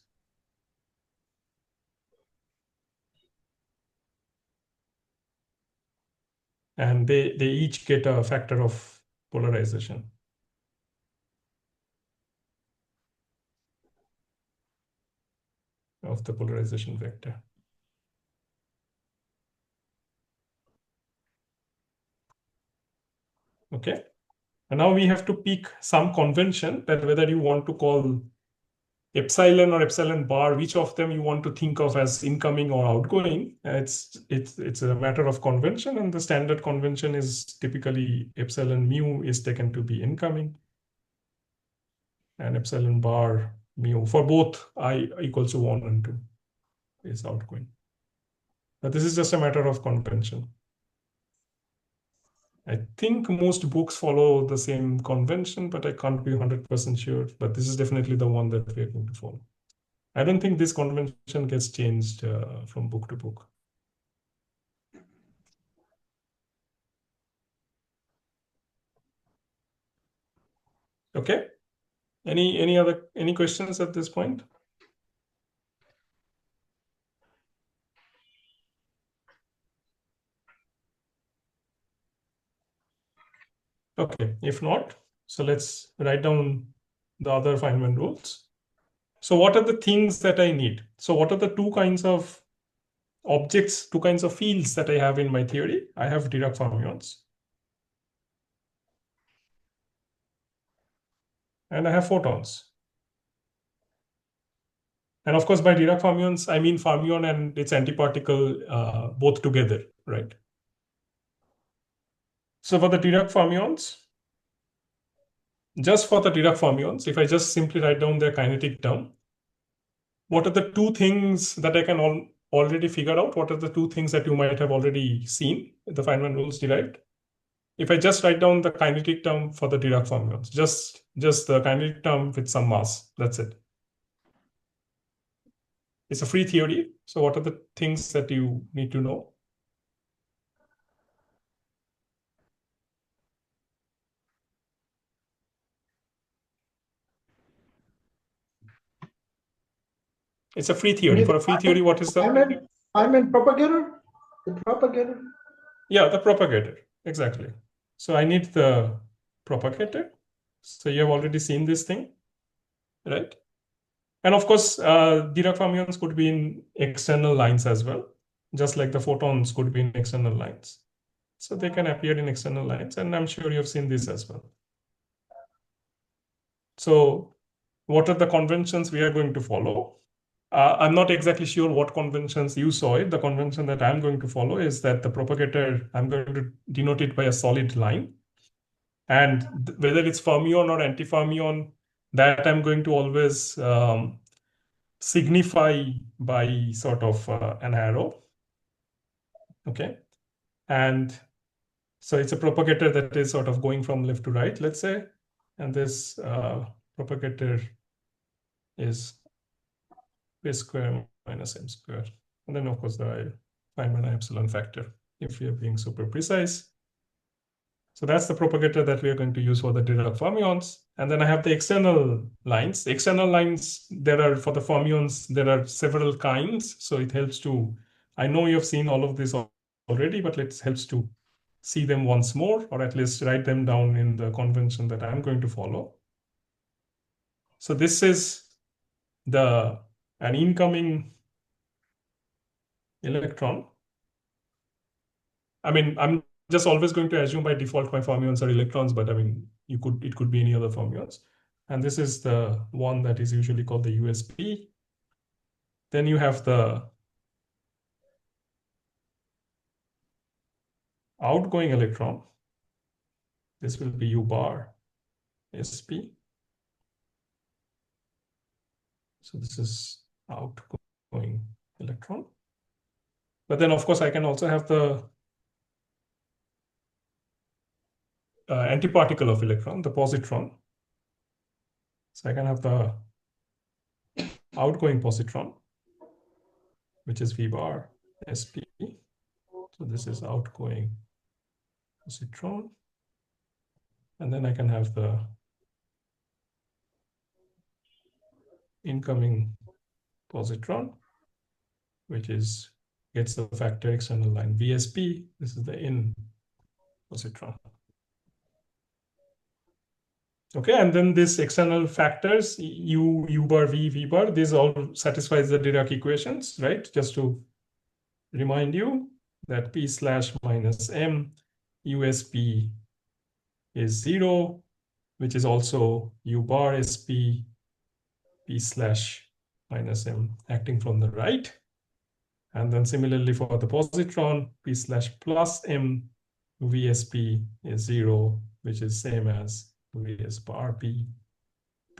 And they each get a factor of polarization. Of the polarization vector. Okay. And now we have to pick some convention that whether you want to call epsilon or epsilon bar, which of them you want to think of as incoming or outgoing. It's a matter of convention, and the standard convention is typically epsilon mu is taken to be incoming, and epsilon bar mu for both I equals to 1 and 2 is outgoing. But this is just a matter of convention. I think most books follow the same convention, but I can't be 100% sure. But this is definitely the one that we're going to follow. I don't think this convention gets changed from book to book. Okay. Any questions at this point? Okay, if not, so let's write down the other Feynman rules. So what are the things that I need? So what are the two kinds of objects, two kinds of fields that I have in my theory? I have Dirac fermions. And I have photons. And of course, by Dirac fermions, I mean fermion and its antiparticle both together, right? So for the Dirac fermions, just for the Dirac fermions, if I just simply write down their kinetic term, what are the two things that I can already figure out? What are the two things that you might have already seen the Feynman rules derived? If I just write down the kinetic term for the Dirac fermions, just the kinetic term with some mass, that's it. It's a free theory. So what are the things that you need to know? It's a free theory. For a free theory, what is the? I meant propagator. The propagator. Yeah, the propagator. Exactly. So I need the propagator. So you have already seen this thing, right? And of course, Dirac fermions could be in external lines as well, just like the photons could be in external lines. So they can appear in external lines, and I'm sure you have seen this as well. So what are the conventions we are going to follow? I'm not exactly sure what conventions you saw it. The convention that I'm going to follow is that the propagator, I'm going to denote it by a solid line. And whether it's fermion or antifermion, that I'm going to always signify by sort of an arrow. Okay. And so it's a propagator that is sort of going from left to right, let's say. And this propagator is p square minus m square. And then, of course, the Feynman epsilon factor, if we are being super precise. So that's the propagator that we are going to use for the Dirac fermions. And then I have the external lines. The external lines, for the fermions, there are several kinds. So it helps to, I know you have seen all of this already, but it helps to see them once more, or at least write them down in the convention that I'm going to follow. So this is an incoming electron. I mean, I'm just always going to assume by default my fermions are electrons, but I mean, it could be any other fermions. And this is the one that is usually called the USP. Then you have the outgoing electron. This will be U bar SP. So this is outgoing electron. But then, of course, I can also have the antiparticle of electron, the positron. So I can have the outgoing positron, which is V bar SP. So this is outgoing positron. And then I can have the incoming positron, which gets the factor external line VSP. This is the in positron. Okay, and then this external factors, U bar, V bar, this all satisfies the Dirac equations, right? Just to remind you that P slash minus M USP is 0, which is also U bar SP P slash minus M acting from the right. And then similarly for the positron, P slash plus M VSP is 0, which is same as Vs bar P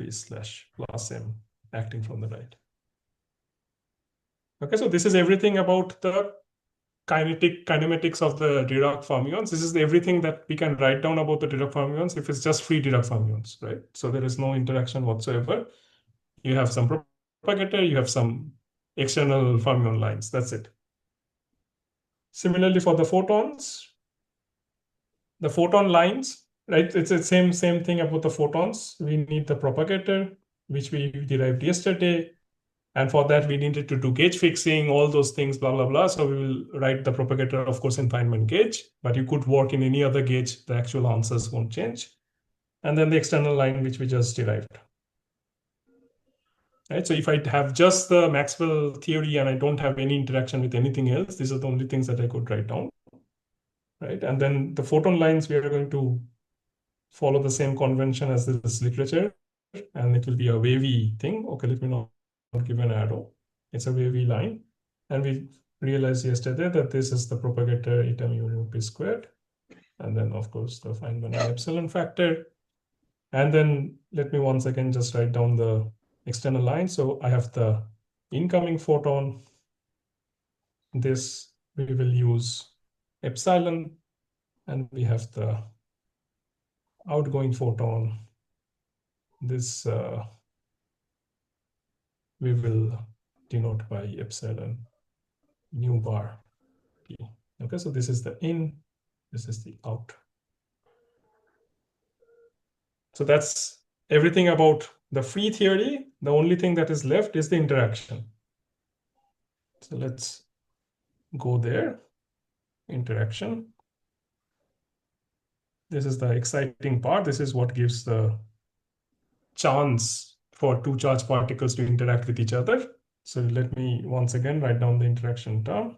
slash plus M acting from the right. Okay, so this is everything about the kinematics of the Dirac fermions. This is everything that we can write down about the Dirac fermions if it's just free Dirac fermions, right? So there is no interaction whatsoever. You have some propagator, you have some external fermion lines. That's it. Similarly for the photons, the photon lines, right? It's the same thing about the photons. We need the propagator, which we derived yesterday. And for that, we needed to do gauge fixing, all those things, blah, blah, blah. So we will write the propagator, of course, in Feynman gauge, but you could work in any other gauge. The actual answers won't change. And then the external line, which we just derived. Right? So if I have just the Maxwell theory and I don't have any interaction with anything else, these are the only things that I could write down. Right? And then the photon lines, we are going to follow the same convention as this literature, and it will be a wavy thing. Okay, let me not give an arrow. It's a wavy line. And we realized yesterday that this is the propagator eta mu p squared. And then, of course, the Feynman and epsilon factor. And then let me once again just write down the external line. So I have the incoming photon. This we will use epsilon. And we have the outgoing photon. This we will denote by epsilon mu bar p. Okay, so this is the in, this is the out. So that's everything about the free theory. The only thing that is left is the interaction. So let's go there. Interaction. This is the exciting part. This is what gives the chance for two charged particles to interact with each other. So let me once again write down the interaction term.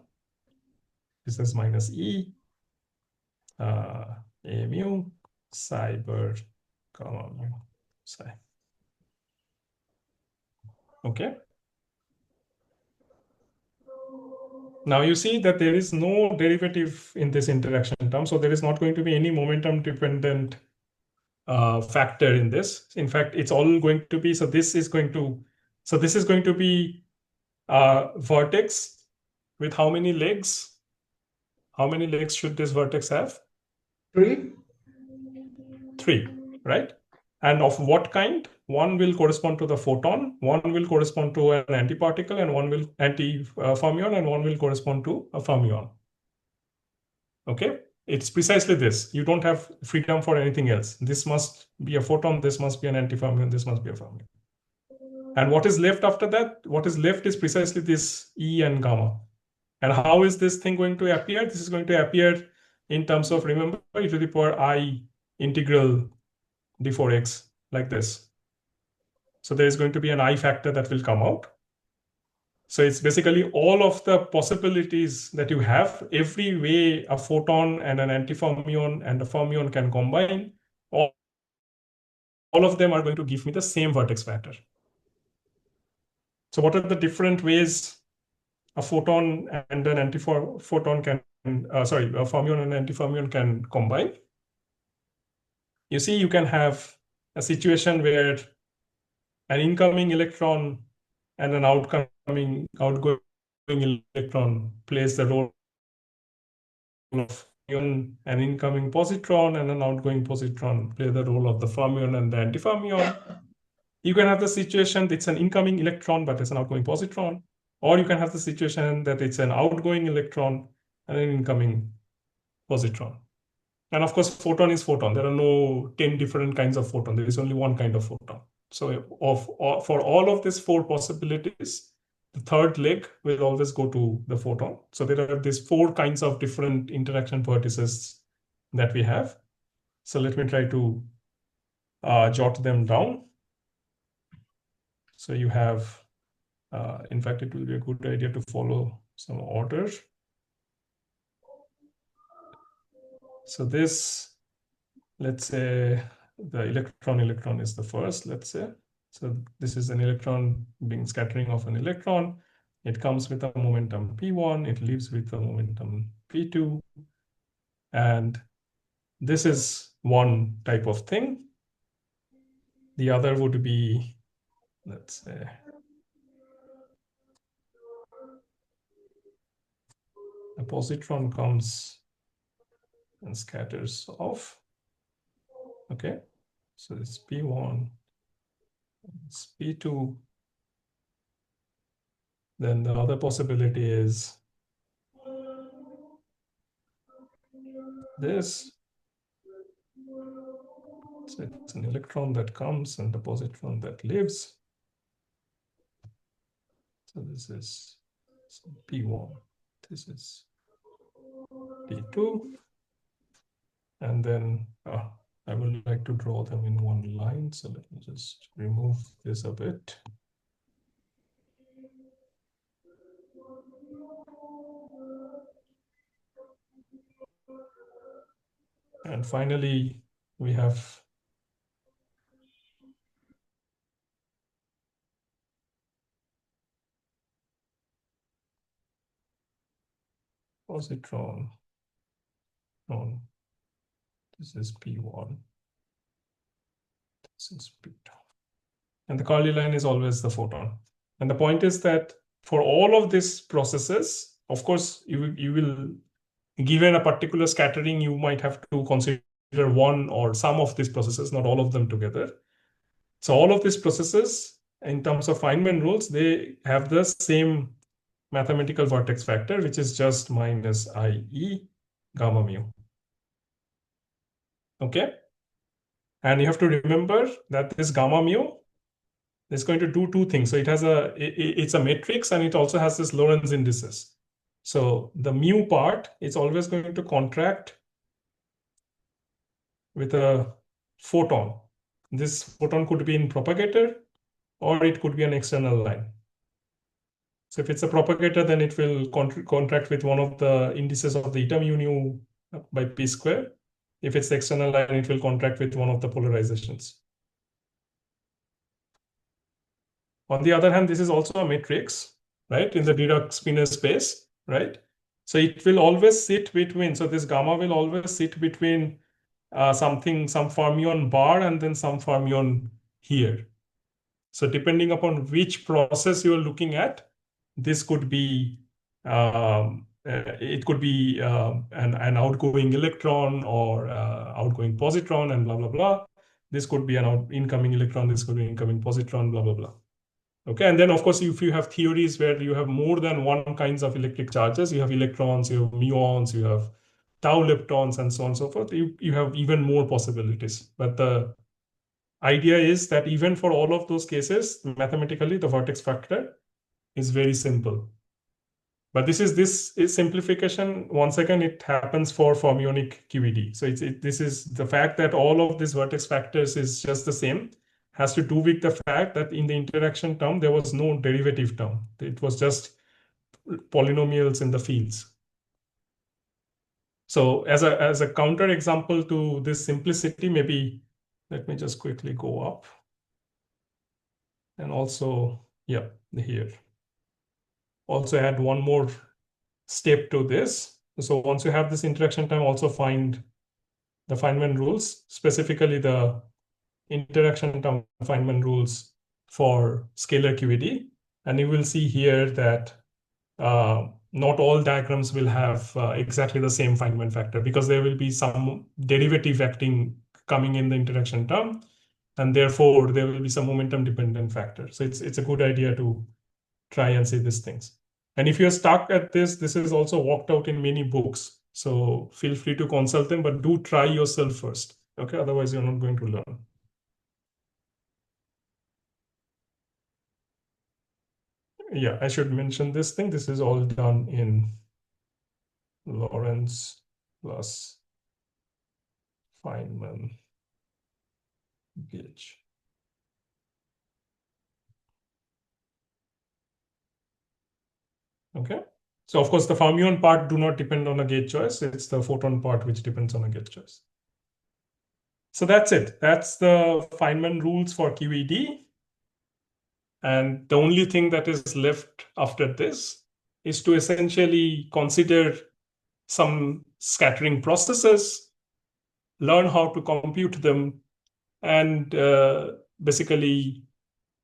This is minus E, A mu, psi bar, comma mu, psi. Okay. Now you see that there is no derivative in this interaction term. So there is not going to be any momentum dependent factor in this. In fact, it's all going to be, this is going to be a vertex with how many legs? How many legs should this vertex have? 3. 3, right? And of what kind? One will correspond to the photon, one will correspond to an antiparticle, and one will anti-fermion, and one will correspond to a fermion. Okay? It's precisely this. You don't have freedom for anything else. This must be a photon, this must be an antifermion, this must be a fermion. And what is left after that? What is left is precisely this E and gamma. And how is this thing going to appear? This is going to appear in terms of, remember, e to the power I integral d4x like this. So there is going to be an I factor that will come out. So it's basically all of the possibilities that you have, every way a photon and an antifermion and a fermion can combine, all of them are going to give me the same vertex factor. So what are the different ways a photon and an antiphoton can, a fermion and an antifermion can combine? You see, you can have a situation where an incoming electron and an outgoing electron plays the role of an incoming positron, and an outgoing positron play the role of the fermion and the antifermion. You can have the situation that it's an incoming electron, but it's an outgoing positron. Or you can have the situation that it's an outgoing electron and an incoming positron. And of course, photon is photon. There are no 10 different kinds of photon. There is only one kind of photon. So for all of these 4 possibilities, the third leg will always go to the photon. So there are these 4 kinds of different interaction vertices that we have. So let me try to jot them down. So you have, in fact, it will be a good idea to follow some order. So this, let's say the electron is the first, let's say. So this is an electron being scattering of an electron. It comes with a momentum P1, it leaves with a momentum P2. And this is one type of thing. The other would be, let's say, a positron comes and scatters off. Okay, so it's P1, it's P2. Then the other possibility is this. So it's an electron that comes and a positron that leaves. So this is P1, this is P2. And then I would like to draw them in one line. So let me just remove this a bit. And finally, we have positron on, this is P1, this is P2. And the curly line is always the photon. And the point is that for all of these processes, of course, you will, given a particular scattering, you might have to consider one or some of these processes, not all of them together. So all of these processes, in terms of Feynman rules, they have the same mathematical vortex factor, which is just minus IE gamma mu. Okay. And you have to remember that this gamma mu is going to do 2 things. So it has it's a matrix, and it also has this Lorentz indices. So the mu part is always going to contract with a photon. This photon could be in propagator, or it could be an external line. So if it's a propagator, then it will contract with one of the indices of the eta mu nu by p square. If it's the external line, it will contract with one of the polarizations. On the other hand, this is also a matrix, right, in the Dirac-Spinner space, right? So it will always sit between, so this gamma will always sit between some fermion bar and then some fermion here. So depending upon which process you are looking at, this could be, it could be an outgoing electron or outgoing positron and blah, blah, blah. This could be an incoming electron, this could be incoming positron, blah, blah, blah. Okay, and then of course, if you have theories where you have more than one kinds of electric charges, you have electrons, you have muons, you have tau leptons, and so on and so forth, you have even more possibilities. But the idea is that even for all of those cases, mathematically, the vortex factor is very simple. But this is simplification. Once again, it happens for fermionic QED. So this is the fact that all of these vertex factors is just the same, has to do with the fact that in the interaction term, there was no derivative term. It was just polynomials in the fields. So as a counter example to this simplicity, maybe let me just quickly go up. And also, yeah, here. Also add one more step to this. So once you have this interaction time, also find the Feynman rules, specifically the interaction term Feynman rules for scalar QED. And you will see here that not all diagrams will have exactly the same Feynman factor, because there will be some derivative acting coming in the interaction term, and therefore there will be some momentum dependent factor. So it's a good idea to try and see these things. And if you're stuck at this is also worked out in many books. So feel free to consult them, but do try yourself first. Okay, otherwise you're not going to learn. Yeah, I should mention this thing. This is all done in Lawrence plus Feynman gauge. Okay. So of course the fermion part do not depend on a gauge choice. It's the photon part which depends on a gauge choice. So that's it. That's the Feynman rules for QED. And the only thing that is left after this is to essentially consider some scattering processes, learn how to compute them, and basically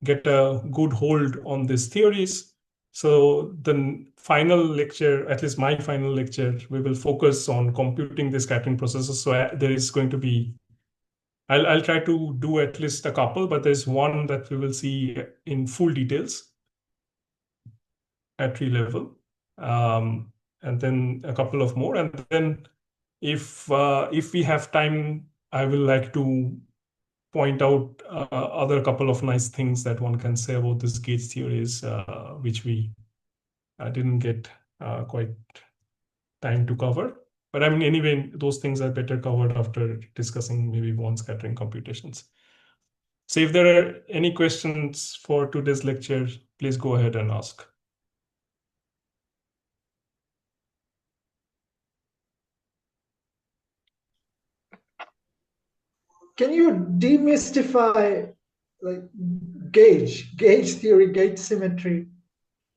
get a good hold on these theories. So the final lecture, at least my final lecture, we will focus on computing the scattering processes. So there is going to be, I'll try to do at least a couple, but there's one that we will see in full details at tree level, and then a couple of more. And then if we have time, I will like to point out other couple of nice things that one can say about this gauge theories, which we didn't get quite time to cover. But I mean, anyway, those things are better covered after discussing maybe one scattering computations. So if there are any questions for today's lecture, please go ahead and ask. Can you demystify like gauge theory, gauge symmetry,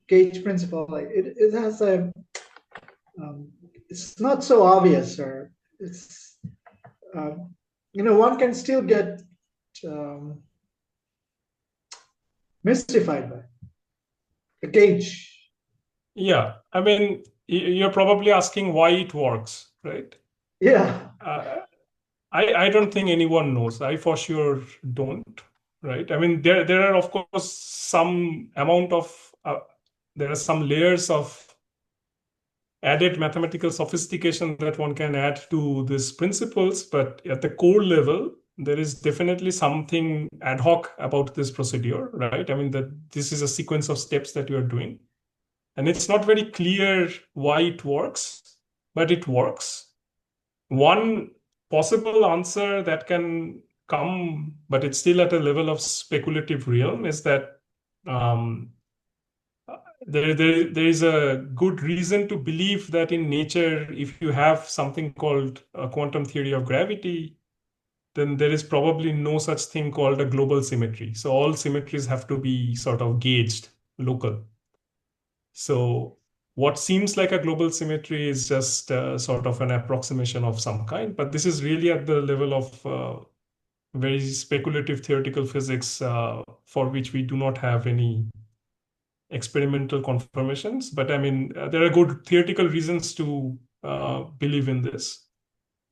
gauge principle? Like it has a it's not so obvious, or it's one can still get mystified by the gauge. Yeah, I mean, you're probably asking why it works, right? Yeah. I don't think anyone knows. I for sure don't, right? I mean, there are of course some amount of there are some layers of added mathematical sophistication that one can add to these principles, but at the core level, there is definitely something ad hoc about this procedure, right? I mean, that this is a sequence of steps that you are doing, and it's not very clear why it works, but it works. One possible answer that can come, but it's still at a level of speculative realm, is that there is a good reason to believe that in nature, if you have something called a quantum theory of gravity, then there is probably no such thing called a global symmetry. So all symmetries have to be sort of gauged local. So what seems like a global symmetry is just sort of an approximation of some kind, but this is really at the level of very speculative theoretical physics for which we do not have any experimental confirmations. But I mean, there are good theoretical reasons to believe in this.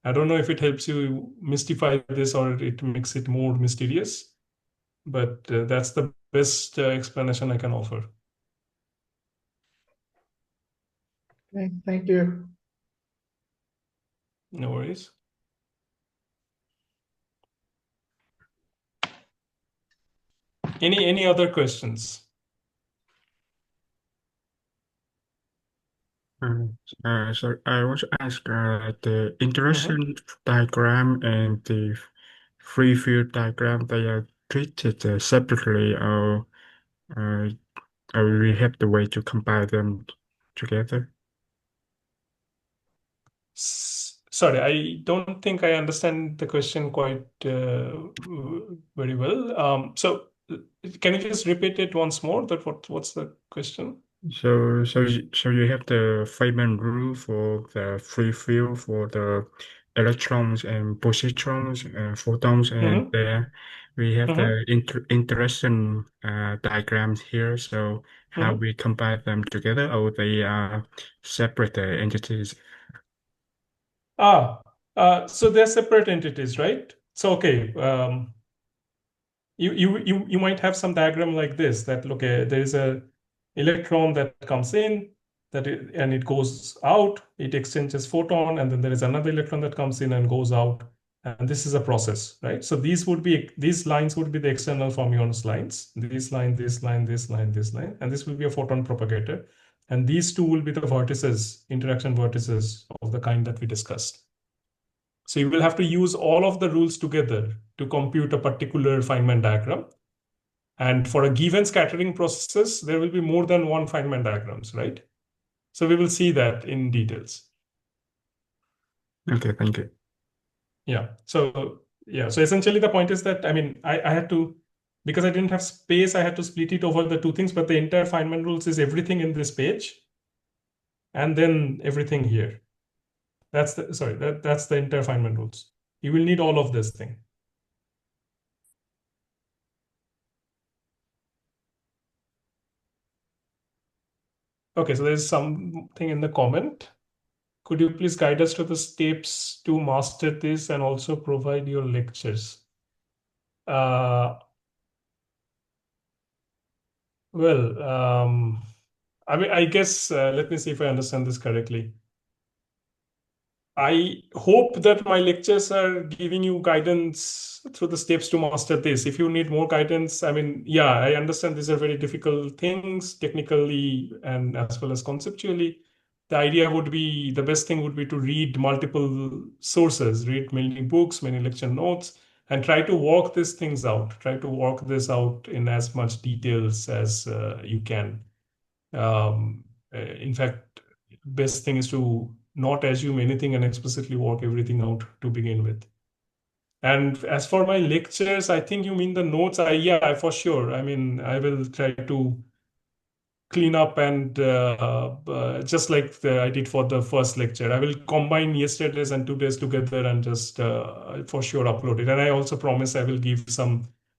I don't know if it helps you mystify this or it makes it more mysterious, but that's the best explanation I can offer. Okay, thank you. No worries. Any other questions? So I want to ask the interaction diagram and the free field diagram, they are treated separately, or we have the way to combine them together? Sorry, I don't think I understand the question quite very well. So can you just repeat it once more? What's the question? So you have the Feynman rule for the free field for the electrons and positrons and photons, and there we have the interaction diagrams here. So how we combine them together, or they are separate entities? So they're separate entities, right? So okay, you might have some diagram like this, that okay, there is a electron that comes in, and it goes out, it exchanges photon, and then there is another electron that comes in and goes out. And this is a process, right? So these lines would be the external fermions lines. This line, this line, this line, this line, and this will be a photon propagator. And these two will be the vertices, interaction vertices of the kind that we discussed. So you will have to use all of the rules together to compute a particular Feynman diagram. And for a given scattering processes, there will be more than one Feynman diagrams, right? So we will see that in details. Okay, thank you. Yeah. So essentially the point is that, I mean, I had to, because I didn't have space, I had to split it over the two things, but the entire Feynman rules is everything in this page and then everything here. That's the entire Feynman rules. You will need all of this thing. Okay, so there's something in the comment. Could you please guide us to the steps to master this and also provide your lectures? I mean, I guess, let me see if I understand this correctly. I hope that my lectures are giving you guidance through the steps to master this. If you need more guidance, I mean, yeah, I understand these are very difficult things technically and as well as conceptually. The idea would be, the best thing would be to read multiple sources, read many books, many lecture notes, and try to work these things out. Try to work this out in as much details as you can. In fact, best thing is to not assume anything and explicitly work everything out to begin with. And as for my lectures, I think you mean the notes. Yeah, for sure. I mean, I will try to clean up and just like I did for the first lecture, I will combine yesterday's and today's together and just for sure upload it. And I also promise I will give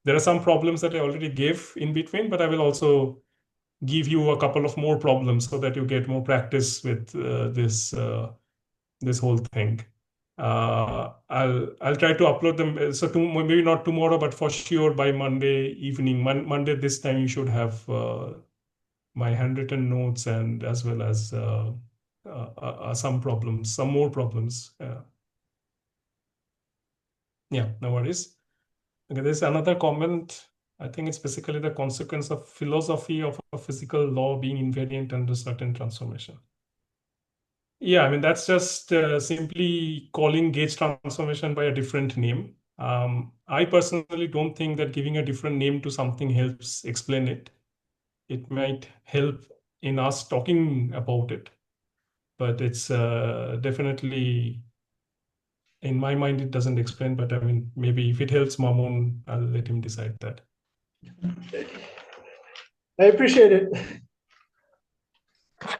there are some problems that I already gave in between, but I will also give you a couple of more problems so that you get more practice with this whole thing. I'll try to upload them. So maybe not tomorrow, but for sure by Monday evening. Monday this time you should have my handwritten notes and as well as some more problems. Yeah, no worries. Okay, there's another comment. I think it's basically the consequence of philosophy of a physical law being invariant under certain transformation. Yeah, I mean, that's just simply calling gauge transformation by a different name. I personally don't think that giving a different name to something helps explain it. It might help in us talking about it, but it's definitely, in my mind, it doesn't explain. But I mean, maybe if it helps Mamoon, I'll let him decide that. I appreciate it.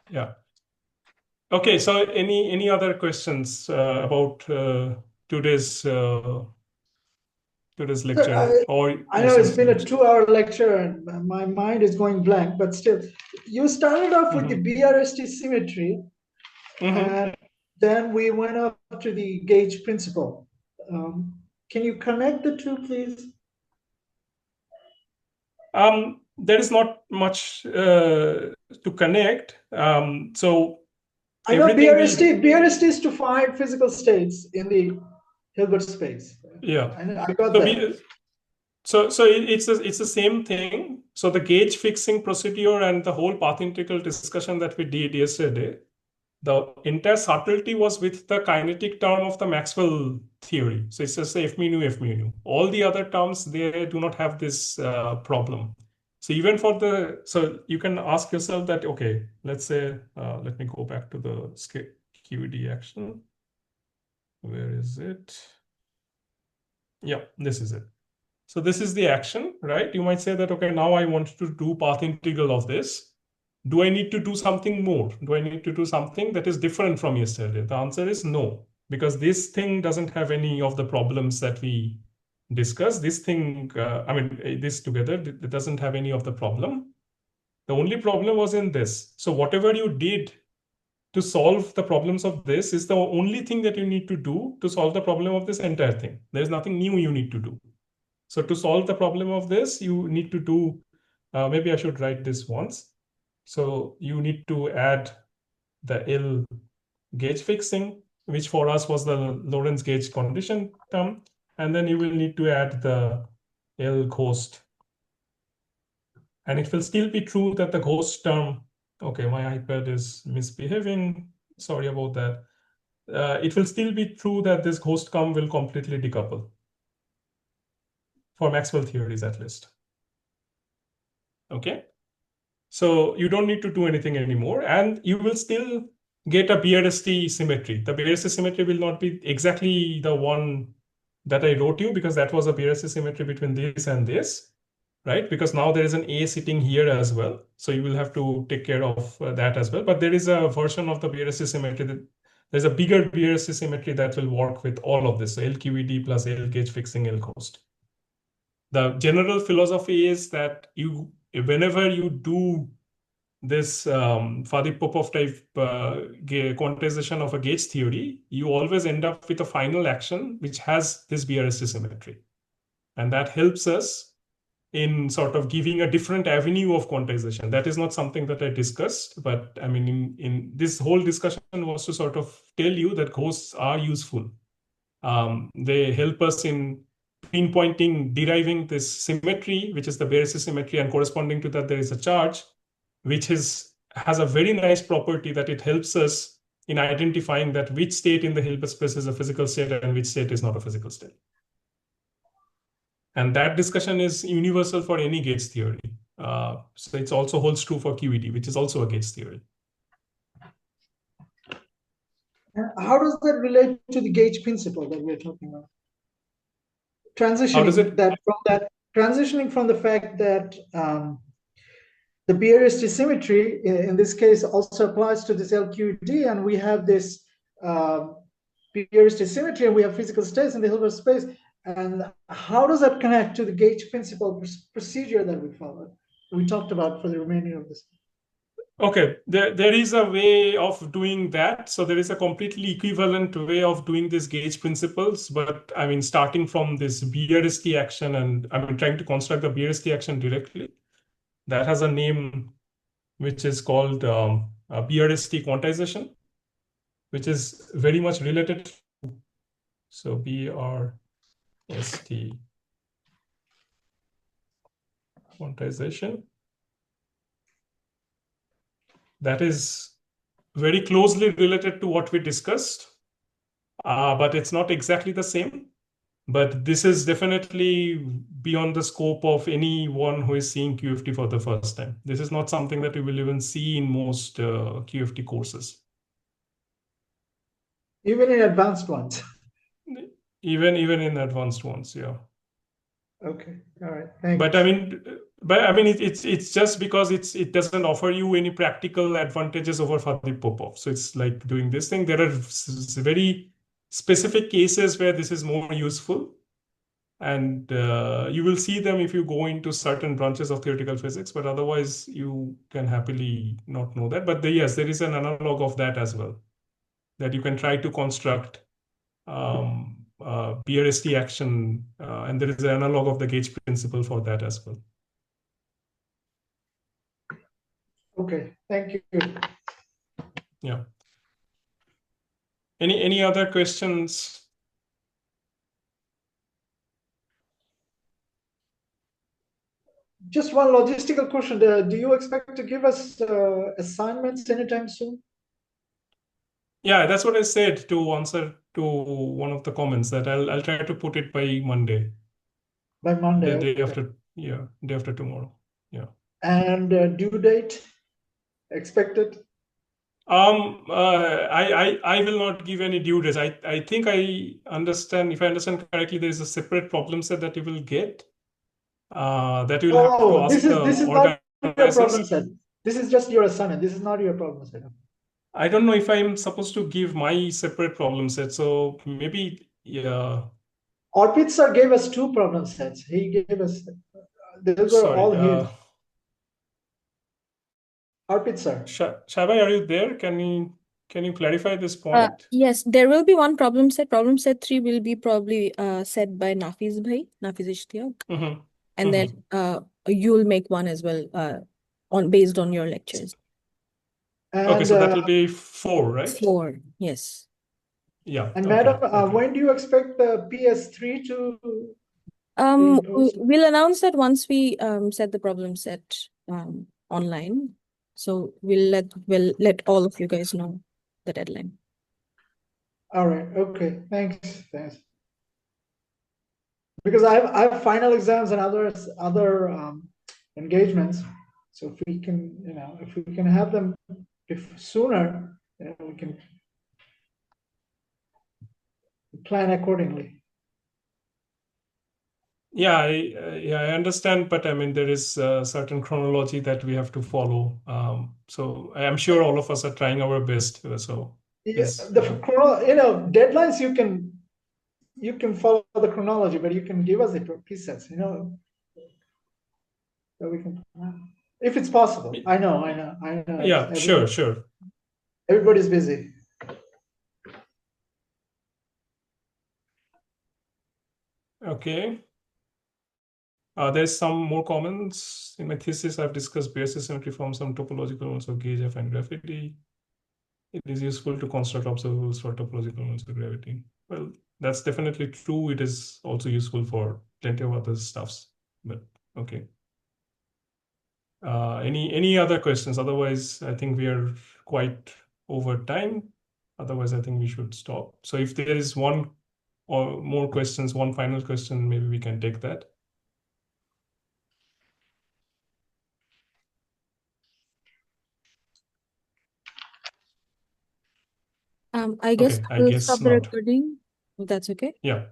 Yeah. Okay. So any other questions about today's lecture? I know it's been a 2-hour lecture and my mind is going blank, but still, you started off with the BRST symmetry, and then we went up to the gauge principle. Can you connect the two, please? There is not much to connect. So I know BRST is to find physical states in the Hilbert space. Yeah, I got that. So it's the same thing. So the gauge fixing procedure and the whole path integral discussion that we did yesterday, the entire subtlety was with the kinetic term of the Maxwell theory. So it's just F mu nu, F mu nu. All the other terms, they do not have this problem. So even so you can ask yourself that, okay, let's say, let me go back to the QED action. Where is it? Yeah, this is it. So this is the action, right? You might say that, okay, now I want to do path integral of this. Do I need to do something more? Do I need to do something that is different from yesterday? The answer is no, because this thing doesn't have any of the problems that we discussed. This thing, this together, it doesn't have any of the problem. The only problem was in this. So whatever you did to solve the problems of this is the only thing that you need to do to solve the problem of this entire thing. There's nothing new you need to do. So to solve the problem of this, you need to do, maybe I should write this once. So you need to add the L gauge fixing, which for us was the Lorentz gauge condition term. And then you will need to add the L ghost. And it will still be true that the ghost term, okay, my iPad is misbehaving. Sorry about that. It will still be true that this ghost term will completely decouple for Maxwell theories at least. Okay. So you don't need to do anything anymore, and you will still get a BRST symmetry. The BRST symmetry will not be exactly the one that I wrote you, because that was a BRST symmetry between this and this, right? Because now there is an A sitting here as well. So you will have to take care of that as well. But there is a version of the BRST symmetry that there's a bigger BRST symmetry that will work with all of this. So LQED plus L gauge fixing L ghost. The general philosophy is that whenever you do this Faddeev-Popov type quantization of a gauge theory, you always end up with a final action which has this BRST symmetry. And that helps us in sort of giving a different avenue of quantization. That is not something that I discussed, but I mean, in this whole discussion was to sort of tell you that ghosts are useful. They help us in pinpointing, deriving this symmetry, which is the BRST symmetry, and corresponding to that, there is a charge, which has a very nice property that it helps us in identifying that which state in the Hilbert space is a physical state and which state is not a physical state. And that discussion is universal for any gauge theory. So it also holds true for QED, which is also a gauge theory. And how does that relate to the gauge principle that we're talking about? How does it? Transitioning from the fact that the BRST symmetry in this case also applies to this LQED, and we have this BRST symmetry, and we have physical states in the Hilbert space. And how does that connect to the gauge principle procedure that we followed? We talked about for the remainder of this. Okay, there is a way of doing that. So there is a completely equivalent way of doing these gauge principles. But I mean, starting from this BRST action, and I mean, trying to construct the BRST action directly, that has a name which is called BRST quantization, which is very much related. So BRST quantization. That is very closely related to what we discussed, but it's not exactly the same. But this is definitely beyond the scope of anyone who is seeing QFT for the first time. This is not something that you will even see in most QFT courses. Even in advanced ones. Even in advanced ones, yeah. Okay, all right, thanks. But I mean, it's just because it doesn't offer you any practical advantages over Faddeev-Popov. So it's like doing this thing. There are very specific cases where this is more useful, and you will see them if you go into certain branches of theoretical physics. But otherwise, you can happily not know that. But yes, there is an analog of that as well, that you can try to construct BRST action, and there is an analog of the gauge principle for that as well. Okay, thank you. Yeah. Any other questions? Just one logistical question. Do you expect to give us assignments anytime soon? Yeah, that's what I said to answer to one of the comments, that I'll try to put it by Monday. By Monday. The day okay. after, yeah, day after tomorrow. Yeah. And due date expected? I will not give any due dates. I think I understand, if I understand correctly, there is a separate problem set that you will get. That you will have to ask this is not your problem set. This is just your assignment. This is not your problem set. I don't know if I'm supposed to give my separate problem set. So maybe, yeah. Arpit sir gave us 2 problem sets. He gave us, those are all his. Arpit sir. Shabai, are you there? Can you clarify this point? Yes, there will be one problem set. Problem set 3 will be probably set by Nafiz Bhai, Nafiz Ishtiyaq. And then you'll make one as well based on your lectures. Okay, And so that will be 4, right? 4, yes. Yeah. and Okay. madam, Okay. when do you expect the PS3 to be posted? We'll announce that once we set the problem set online. So we'll let all of you guys know the deadline. All right. Okay. Thanks. Because I have final exams and other engagements. So if we can have them sooner, we can plan accordingly. Yeah, I understand, but I mean, there is a certain chronology that we have to follow. So I am sure all of us are trying our best. So Yeah, please, deadlines you can follow the chronology, but you can give us the presets, so we can, if it's possible. I know. yeah, sure. Everybody's busy. Okay. There's some more comments. In my thesis, I've discussed basis symmetry from some topological ones of gauge F and gravity. It is useful to construct observables for topological ones of gravity. Well, that's definitely true. It is also useful for plenty of other stuffs, but okay. Any other questions? Otherwise, I think we are quite over time. Otherwise, I think we should stop. So if there is one or more questions, one final question, maybe we can take that. I guess Okay, I I will guess stop the not. recording, if that's okay. Yeah.